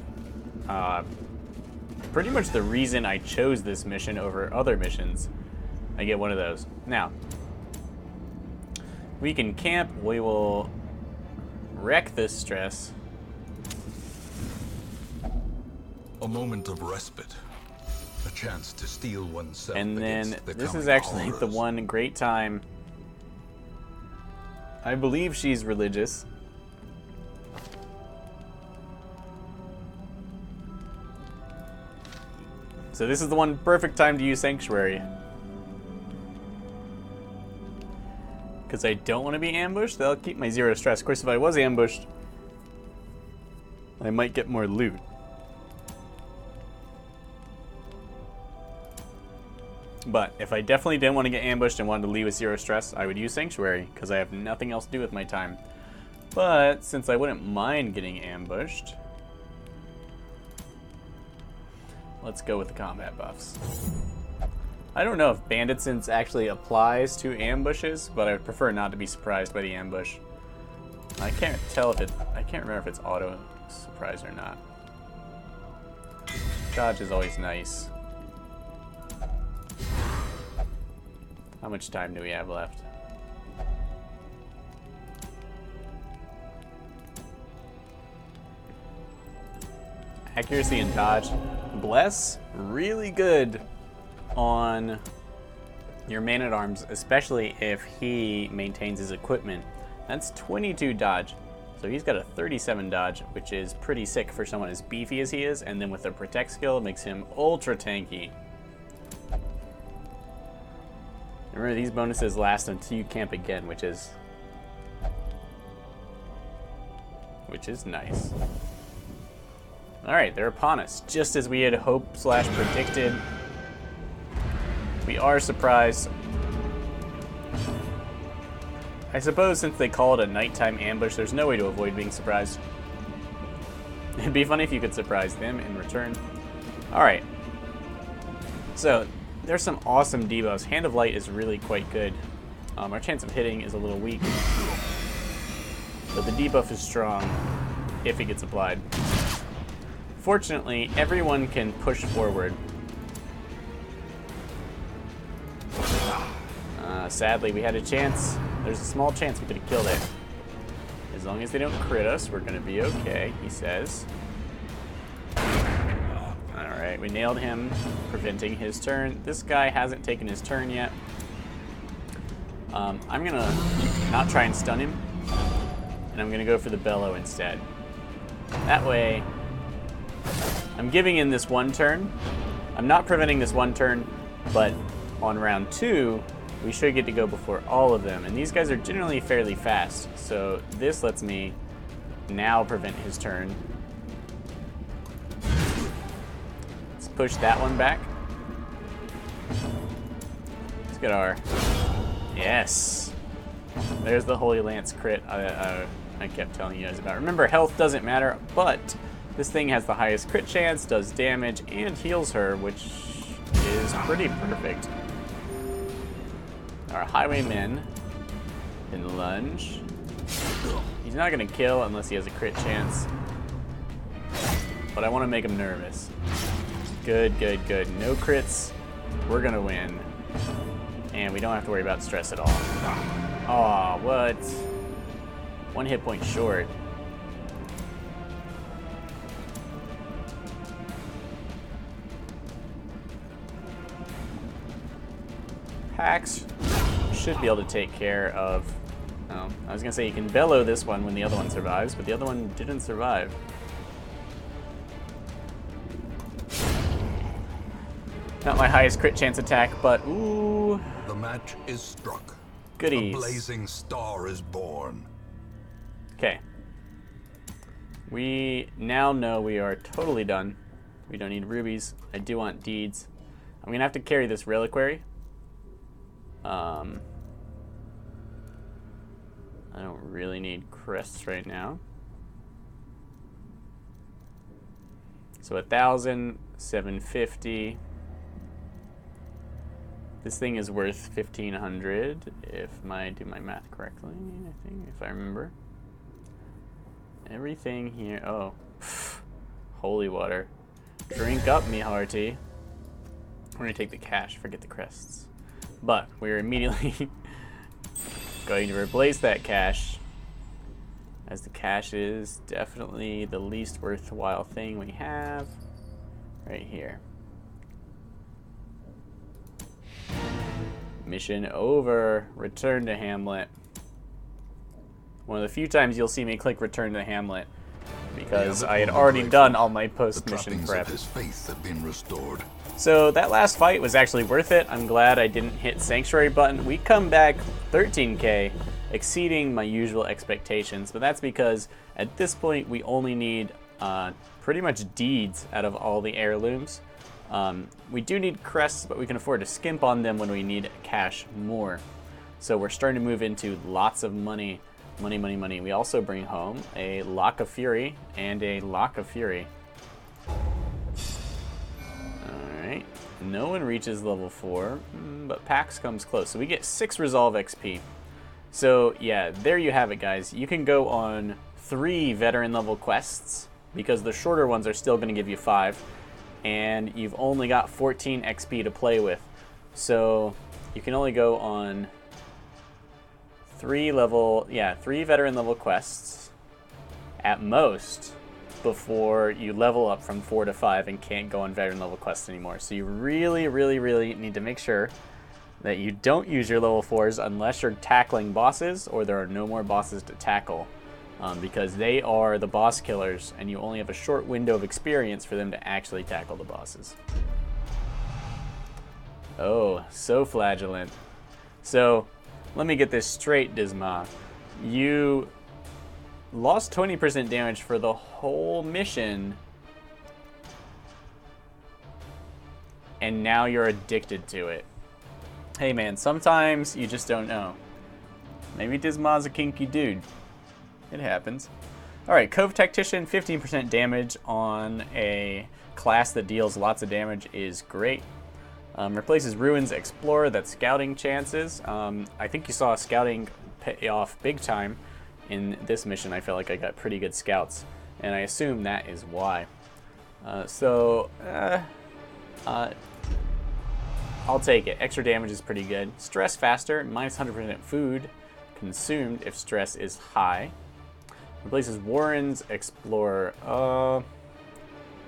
pretty much the reason I chose this mission over other missions. I get one of those. Now, we can camp. We will wreck this stress. A moment of respite. A chance to steel oneself. And then the this is coming actually horrors. the one great time. I believe she's religious. So this is the one perfect time to use Sanctuary. because I don't want to be ambushed. That'll keep my 0 stress. Of course, if I was ambushed, I might get more loot. But if I definitely didn't want to get ambushed and wanted to leave with 0 stress, I would use Sanctuary, because I have nothing else to do with my time. But since I wouldn't mind getting ambushed, let's go with the combat buffs. I don't know if Bandit Sense actually applies to ambushes, but I would prefer not to be surprised by the ambush. I can't tell if I can't remember if it's auto surprise or not. Dodge is always nice. How much time do we have left? Accuracy and dodge. Bless, really good on your man-at-arms, especially if he maintains his equipment. That's 22 dodge. So he's got a 37 dodge, which is pretty sick for someone as beefy as he is, and then with the protect skill, it makes him ultra tanky. Remember, these bonuses last until you camp again, which is nice. Alright, they're upon us. Just as we had hoped / predicted. We are surprised. I suppose since they call it a nighttime ambush, there's no way to avoid being surprised. It'd be funny if you could surprise them in return. Alright. So, there's some awesome debuffs. Hand of Light is really quite good. Our chance of hitting is a little weak. But the debuff is strong if it gets applied. Fortunately, everyone can push forward. Sadly, we had a chance. There's a small chance we could have killed it. As long as they don't crit us, we're going to be okay, he says. Alright, we nailed him, preventing his turn. This guy hasn't taken his turn yet. I'm going to not try and stun him, and I'm going to go for the bellow instead. That way, I'm giving in this 1 turn. I'm not preventing this 1 turn, but on round 2, we should get to go before all of them. And these guys are generally fairly fast, so this lets me now prevent his turn. Let's push that one back. Let's get our... Yes! There's the Holy Lance crit I kept telling you guys about. Remember, health doesn't matter, but this thing has the highest crit chance, does damage, and heals her, which is pretty perfect. Our Highwaymen can lunge. He's not going to kill unless he has a crit chance. But I want to make him nervous. Good, good, good. No crits. We're going to win. And we don't have to worry about stress at all. Aw, what? 1 hit point short. Hacks should be able to take care of... Oh, I was going to say you can bellow this one when the other one survives, but the other one didn't survive. Not my highest crit chance attack, but ooh. The match is struck. Goodies. A blazing star is born. Okay. We now know we are totally done. We don't need rubies. I do want deeds. I'm going to have to carry this reliquary. I don't really need crests right now. So 1,000, 750. This thing is worth 1,500 if I do my math correctly, I think, if I remember. Everything here, oh, holy water. Drink up, me hearty. We're gonna take the cash, forget the crests. But we're immediately going to replace that cash, as the cash is definitely the least worthwhile thing we have right here. Mission over. Return to Hamlet. One of the few times you'll see me click return to Hamlet. because The I had other already grateful. done all my The post-mission trappings prep. of his faith have been restored. So that last fight was actually worth it. I'm glad I didn't hit Sanctuary button. We come back 13k, exceeding my usual expectations, but that's because at this point we only need pretty much deeds out of all the heirlooms. We do need crests, but we can afford to skimp on them when we need cash more. So we're starting to move into lots of money. Money, money, money. We also bring home a Lock of Fury and a Lock of Fury. Alright. No one reaches level 4, but Pax comes close. So we get 6 Resolve XP. So yeah, there you have it, guys. You can go on 3 veteran level quests, because the shorter ones are still going to give you 5. And you've only got 14 XP to play with. So you can only go on 3 veteran level quests at most before you level up from 4 to 5 and can't go on veteran level quests anymore. So you really, really, really need to make sure that you don't use your level 4s unless you're tackling bosses or there are no more bosses to tackle, because they are the boss killers and you only have a short window of experience for them to actually tackle the bosses. Oh, so flagellant. So let me get this straight, Disma. You lost 20% damage for the whole mission, and now you're addicted to it. Hey man, sometimes you just don't know. Maybe Disma's a kinky dude. It happens. Alright, Cove Tactician, 15% damage on a class that deals lots of damage is great. Replaces Ruins Explorer, that's scouting chances. I think you saw scouting pay off big time in this mission. I felt like I got pretty good scouts, and I assume that is why. I'll take it. Extra damage is pretty good. Stress faster, minus 100% food consumed if stress is high. Replaces Warren's Explorer.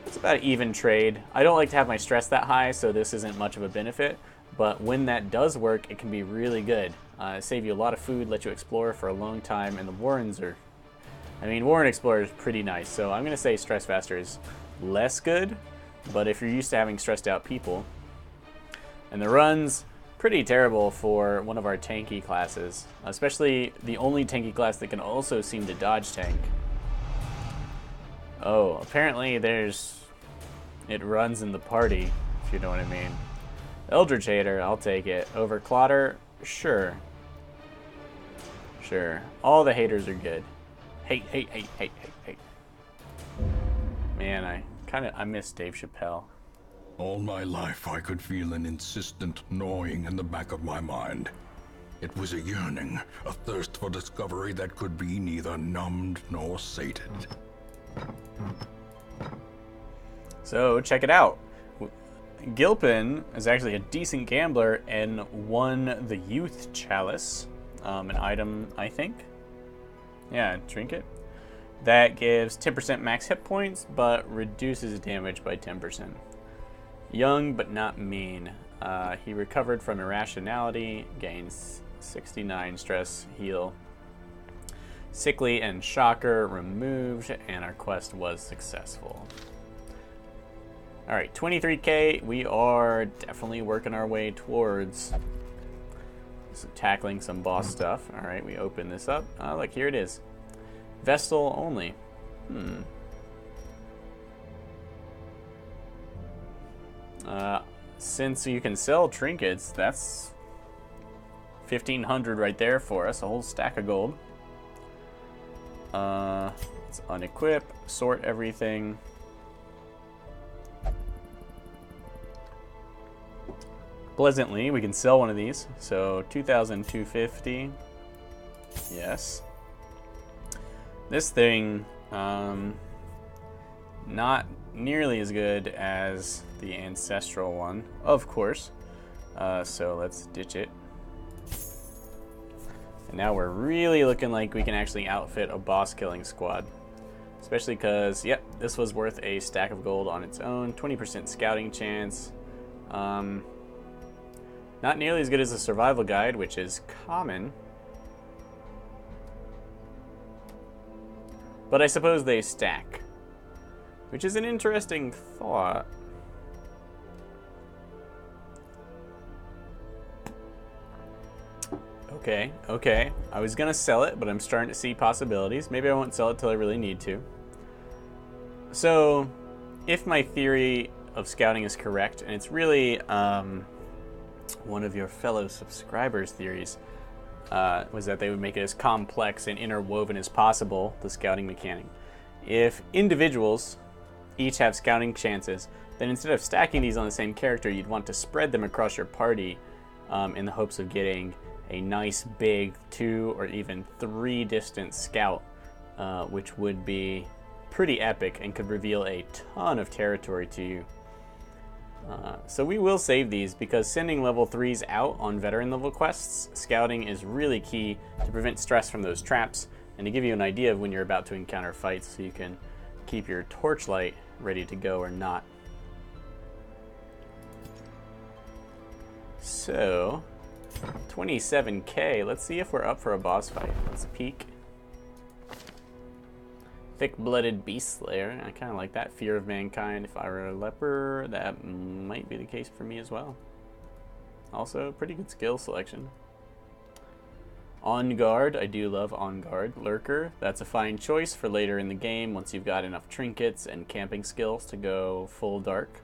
It's about an even trade. I don't like to have my stress that high, so this isn't much of a benefit. But when that does work, it can be really good. Save you a lot of food, let you explore for a long time, and the Warrens are... I mean, Warren Explorer is pretty nice, so I'm going to say Stress Faster is less good. But if you're used to having stressed out people... And the run's pretty terrible for one of our tanky classes, especially the only tanky class that can also seem to dodge tank. Oh, apparently it runs in the party, if you know what I mean. Eldritch Hater, I'll take it. Over Clotter, sure. Sure. All the haters are good. Hate, hate, hate, hate, hate, hate. Man, I miss Dave Chappelle. All my life I could feel an insistent gnawing in the back of my mind. It was a yearning, a thirst for discovery that could be neither numbed nor sated. So, check it out. Gilpin is actually a decent gambler and won the Youth Chalice, an item, I think. Yeah, trinket. That gives 10% max hit points, but reduces damage by 10%. Young, but not mean. He recovered from irrationality, gains 69 stress, heal. Sickly and Shocker removed, and our quest was successful. Alright, 23k. We are definitely working our way towards tackling some boss stuff. Alright, we open this up. Look, here it is. Vestal only. Since you can sell trinkets, that's 1,500 right there for us, a whole stack of gold. Let's unequip, sort everything. Pleasantly, we can sell one of these, so 2,250. Yes. This thing, not nearly as good as the ancestral one, of course. So let's ditch it. And now we're really looking like we can actually outfit a boss killing squad. Especially because, yep, this was worth a stack of gold on its own. 20% scouting chance. Not nearly as good as the survival guide, which is common. But I suppose they stack, which is an interesting thought. Okay. I was gonna sell it, but I'm starting to see possibilities. Maybe I won't sell it till I really need to. So, if my theory of scouting is correct, and it's really one of your fellow subscribers' theories, was that they would make it as complex and interwoven as possible, the scouting mechanic. If individuals each have scouting chances, then instead of stacking these on the same character, you'd want to spread them across your party in the hopes of getting a nice big 2 or even 3 distance scout, which would be pretty epic and could reveal a ton of territory to you. So we will save these because sending level 3s out on veteran level quests, scouting is really key to prevent stress from those traps and to give you an idea of when you're about to encounter fights so you can keep your torchlight ready to go or not. So, 27k. Let's see if we're up for a boss fight. Let's peek. Thick-blooded beast slayer. I kind of like that. Fear of mankind. If I were a leper, that might be the case for me as well. Also, pretty good skill selection. On guard. I do love on guard. Lurker. That's a fine choice for later in the game once you've got enough trinkets and camping skills to go full dark.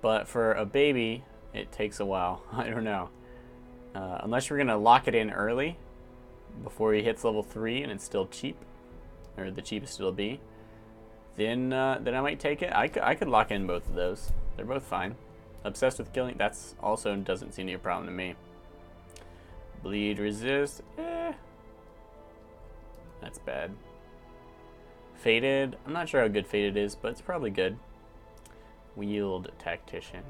But for a baby, it takes a while. I don't know. Unless you're going to lock it in early, before he hits level 3 and it's still cheap, or the cheapest it'll be, then I might take it. I could lock in both of those. They're both fine. Obsessed with killing, that's also doesn't seem to be a problem to me. Bleed resist, that's bad. Fated, I'm not sure how good Fated is, but it's probably good. Wield tactician.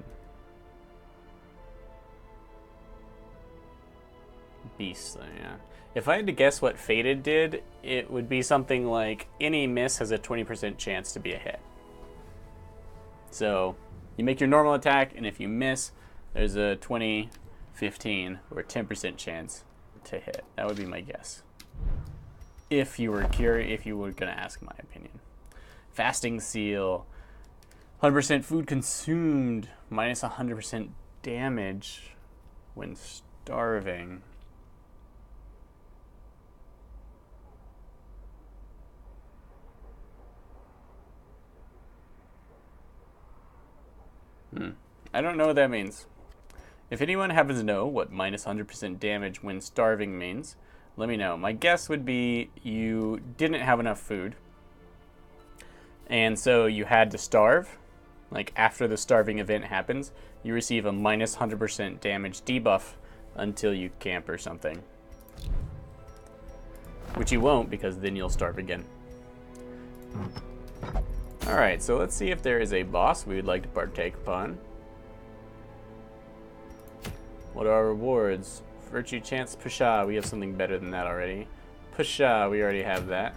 Beast, yeah. If I had to guess what Fated did, it would be something like any miss has a 20% chance to be a hit. So you make your normal attack, and if you miss, there's a 20, 15, or 10% chance to hit. That would be my guess. If you were curious, if you were going to ask my opinion. Fasting seal. 100% food consumed, minus 100% damage when starving. I don't know what that means. If anyone happens to know what minus 100% damage when starving means, let me know. My guess would be you didn't have enough food, and so you had to starve. Like, after the starving event happens, you receive a minus 100% damage debuff until you camp or something. Which you won't, because then you'll starve again. Alright, so let's see if there is a boss we would like to partake upon. What are our rewards? Virtue chance, Pusha. We have something better than that already. Pusha, we already have that.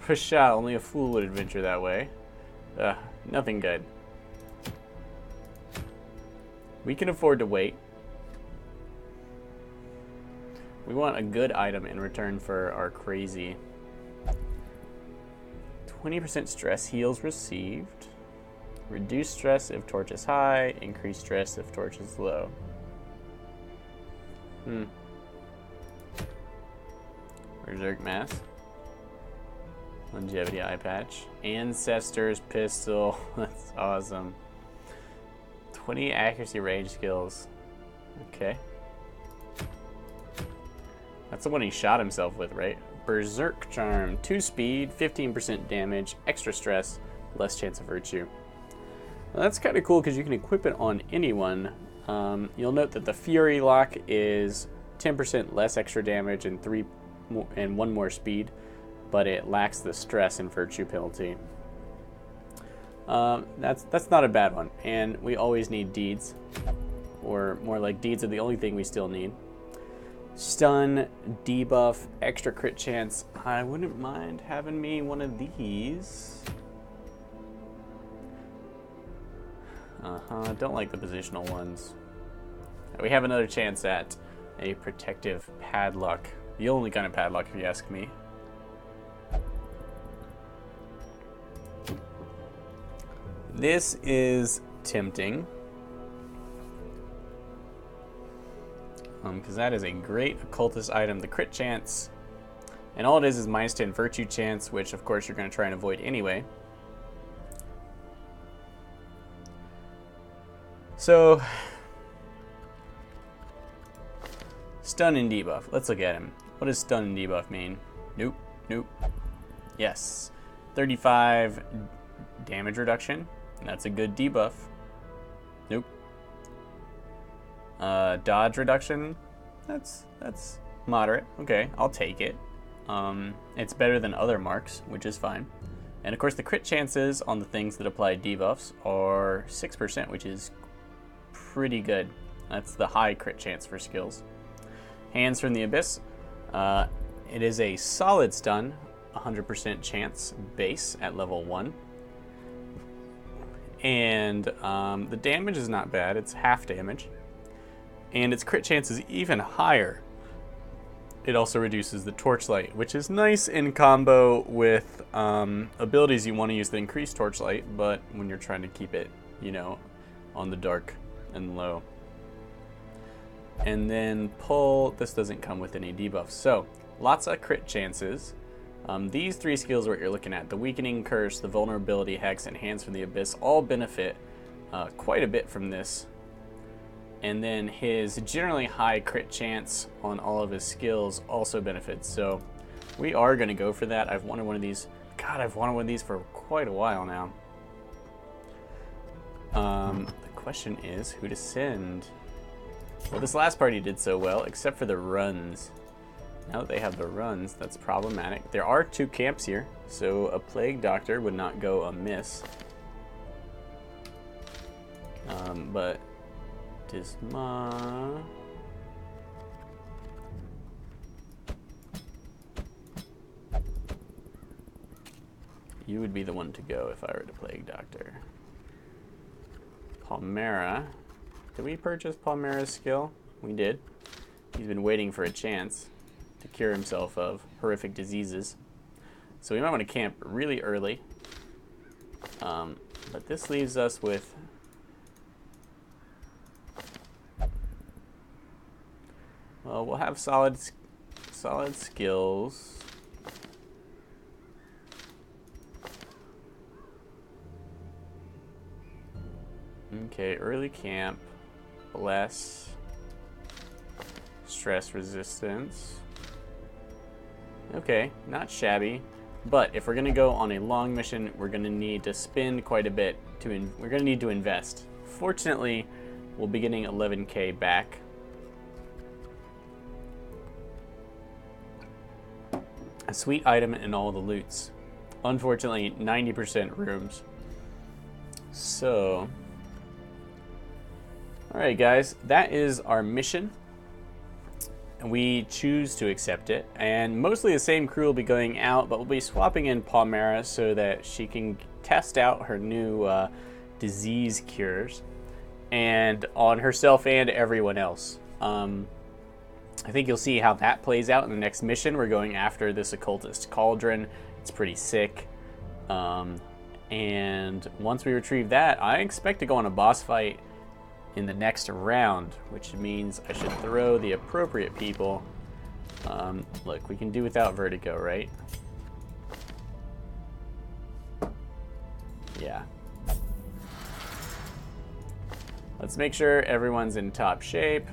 Pusha, only a fool would adventure that way. Nothing good. We can afford to wait. We want a good item in return for our crazy. 20% stress heals received. Reduce stress if torch is high. Increase stress if torch is low. Berserk mask. Longevity eye patch. Ancestor's pistol. That's awesome. 20 accuracy range skills. Okay. That's the one he shot himself with, right? Berserk charm. 2 speed, 15% damage, extra stress, less chance of virtue. Well, that's kind of cool because you can equip it on anyone. You'll note that the Fury lock is 10% less extra damage and 1 more speed, but it lacks the stress and virtue penalty. That's not a bad one, and we always need deeds, or more like deeds are the only thing we still need. Stun, debuff, extra crit chance. I wouldn't mind having me one of these. Don't like the positional ones. We have another chance at A protective padlock. The only kind of padlock, if you ask me. This is tempting. Because that is a great occultist item. The crit chance. And all it is -10 virtue chance, which of course you're going to try and avoid anyway. So, stun and debuff. Let's look at him. What does stun and debuff mean? Nope, nope. Yes. 35 damage reduction. That's a good debuff. Nope. Dodge reduction. That's moderate. Okay, I'll take it. It's better than other marks, which is fine. And of course the crit chances on the things that apply debuffs are 6%, which is pretty good. That's the high crit chance for skills. Hands from the Abyss. It is a solid stun, 100% chance base at level 1. And the damage is not bad, it's half damage. And its crit chance is even higher. It also reduces the torchlight, which is nice in combo with abilities you want to use that increase torchlight, but when you're trying to keep it, you know, on the dark and low. And then pull, this doesn't come with any debuffs. So, lots of crit chances. These 3 skills are what you're looking at. The Weakening Curse, the Vulnerability Hex, and Hands from the Abyss all benefit quite a bit from this. And then his generally high crit chance on all of his skills also benefits. So we are going to go for that. I've wanted one of these. God, I've wanted one of these for quite a while now. The question is who to send. Well, this last party did so well, except for the runs. Now that they have the runs, that's problematic. There are 2 camps here, so a Plague Doctor would not go amiss. But Disma... You would be the one to go if I were to Plague Doctor. Palmera. Did we purchase Palmera's skill? We did. He's been waiting for a chance to cure himself of horrific diseases. So we might want to camp really early. But this leaves us with... Well, we'll have solid skills. Okay, early camp. Bless. Stress resistance. Okay, not shabby. But if we're going to go on a long mission, we're going to need to spend quite a bit. We're going to need to invest. Fortunately, we'll be getting 11k back. A sweet item in all the loots. Unfortunately, 90% rooms. So... Alright guys, that is our mission. And we choose to accept it. And mostly the same crew will be going out, but we'll be swapping in Palmera so that she can test out her new disease cures. And on herself and everyone else. I think you'll see how that plays out in the next mission. We're going after this occultist cauldron. It's pretty sick. And once we retrieve that, I expect to go on a boss fight in the next round, which means I should throw the appropriate people. Look, we can do without vertigo, right? Yeah. Let's make sure everyone's in top shape.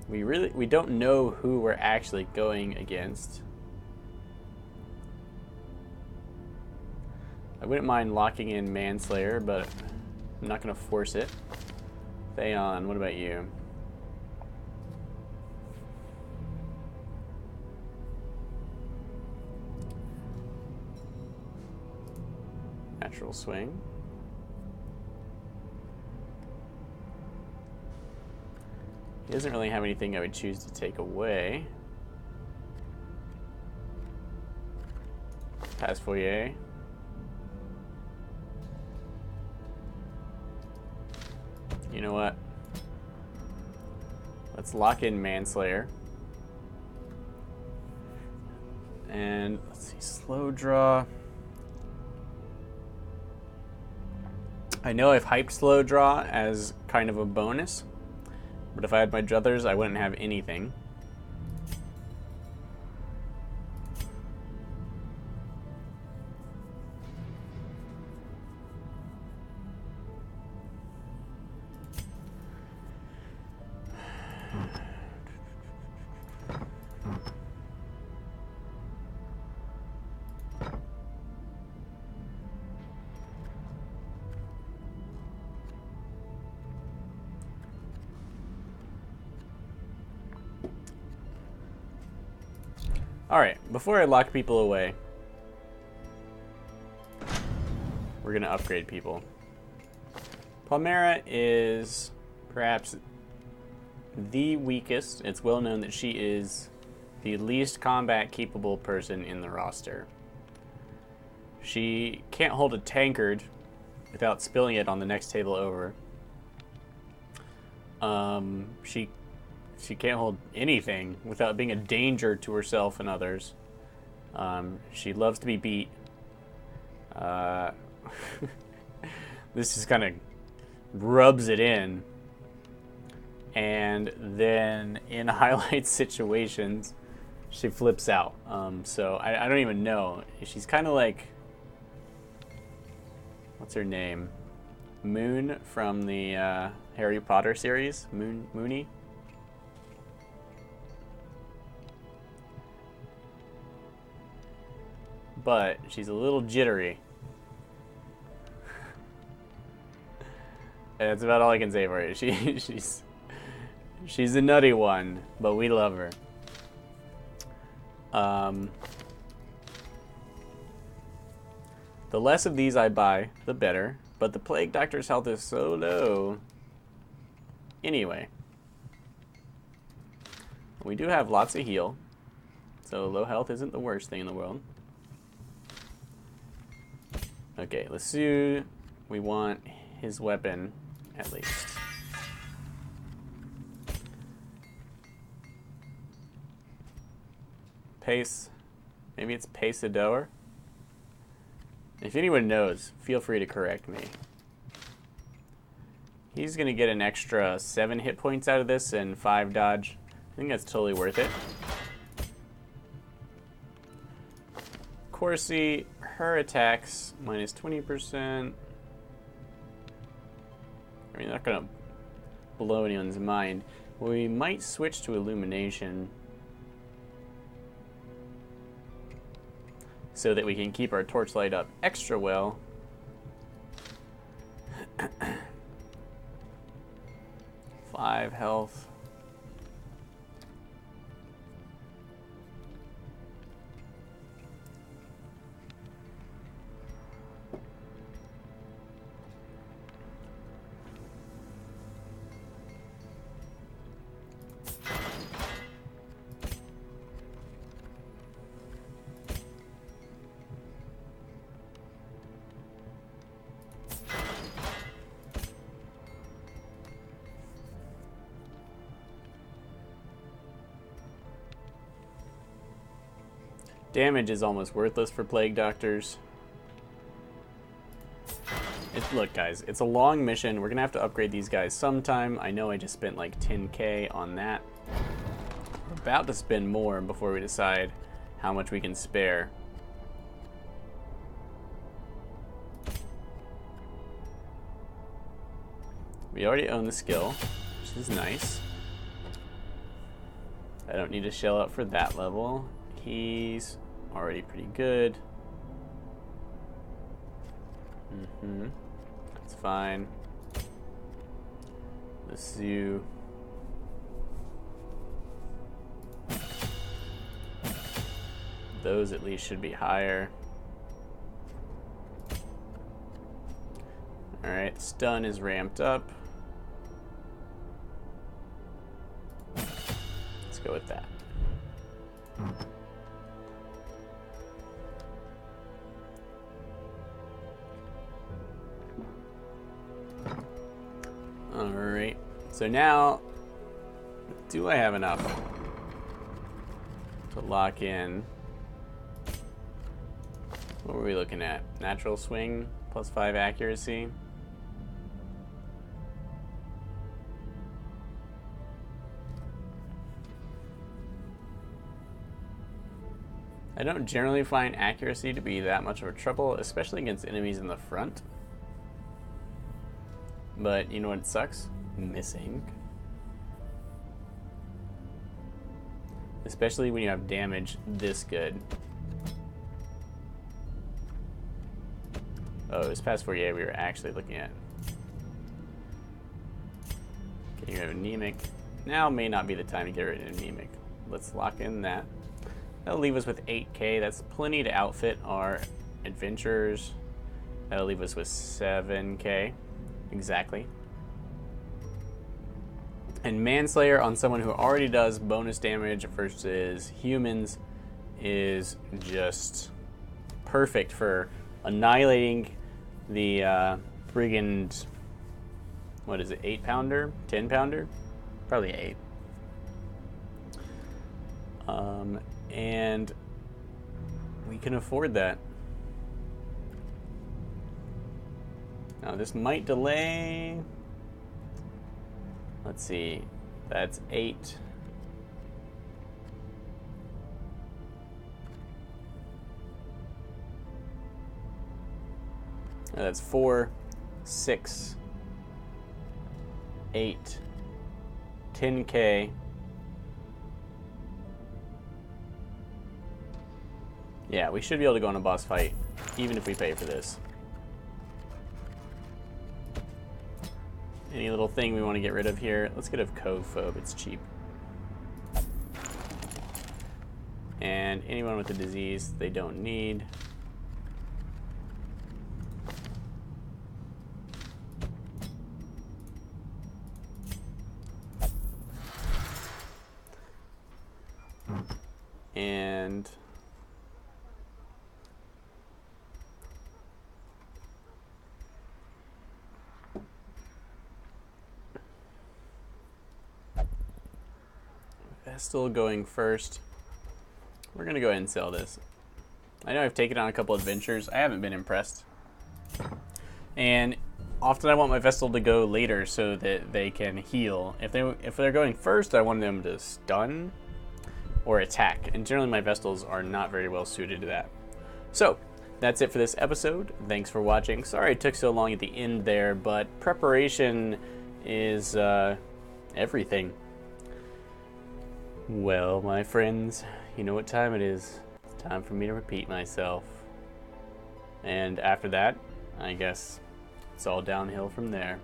We don't know who we're actually going against. I wouldn't mind locking in Manslayer, but I'm not going to force it. Theon, what about you? Natural swing. He doesn't really have anything I would choose to take away. Pass foyer. You know what? let's lock in Manslayer. And let's see, slow draw. I know I've hyped slow draw as kind of a bonus, but if I had my druthers, I wouldn't have anything. Alright, before I lock people away, we're going to upgrade people. Palmera is perhaps the weakest. It's well known that she is the least combat capable person in the roster. She can't hold a tankard without spilling it on the next table over. She can't hold anything without being a danger to herself and others. She loves to be beat. This just kind of rubs it in. And then in highlight situations, she flips out. So I don't even know. She's kind of like... What's her name? Moon from the Harry Potter series. Moony? But she's a little jittery. And that's about all I can say for her. She's a nutty one, but we love her. The less of these I buy, the better. But the Plague Doctor's health is so low. Anyway. We do have lots of heal. So low health isn't the worst thing in the world. Okay, Lethe, we want his weapon, at least. Pace. Maybe it's Paceador? If anyone knows, feel free to correct me. He's going to get an extra 7 hit points out of this and 5 dodge. I think that's totally worth it. Corsi, her attacks minus 20%. I mean, not going to blow anyone's mind. We might switch to illumination so that we can keep our torchlight up extra well. 5 health. Damage is almost worthless for Plague Doctors. Look, guys, it's a long mission. We're going to have to upgrade these guys sometime. I know I just spent like 10k on that. We're about to spend more before we decide how much we can spare. We already own the skill, which is nice. I don't need to shell out for that level. He's already pretty good. That's fine. The zoo. Those at least should be higher. Alright, stun is ramped up. Let's go with that. Alright, so now Do I have enough to lock in? What were we looking at? Natural swing, +5 accuracy. I don't generally find accuracy to be that much of a trouble, especially against enemies in the front. But you know what sucks? Missing. Especially when you have damage this good. Oh, it was past 48 we were actually looking at. Okay, you have anemic. Now may not be the time to get rid of anemic. Let's lock in that. That'll leave us with 8k. That's plenty to outfit our adventurers. That'll leave us with 7k. Exactly. And Manslayer on someone who already does bonus damage versus humans is just perfect for annihilating the brigand. What is it? 8-pounder? 10-pounder? Probably 8. And we can afford that. Now this might delay. Let's see. That's 8. That's 4, 6, 8, 10k. Yeah, we should be able to go on a boss fight, even if we pay for this. Any little thing we want to get rid of here? Let's get rid of Phwop, it's cheap. And anyone with a disease they don't need. And Vestal going first. We're gonna go ahead and sell this. I know I've taken on a couple adventures. I haven't been impressed. And often I want my Vestal to go later so that they can heal. If they're going first, I want them to stun or attack. And generally my Vestals are not very well suited to that. So that's it for this episode. Thanks for watching. Sorry it took so long at the end there, but preparation is everything. Well, my friends, you know what time it is. It's time for me to repeat myself. And after that, I guess it's all downhill from there.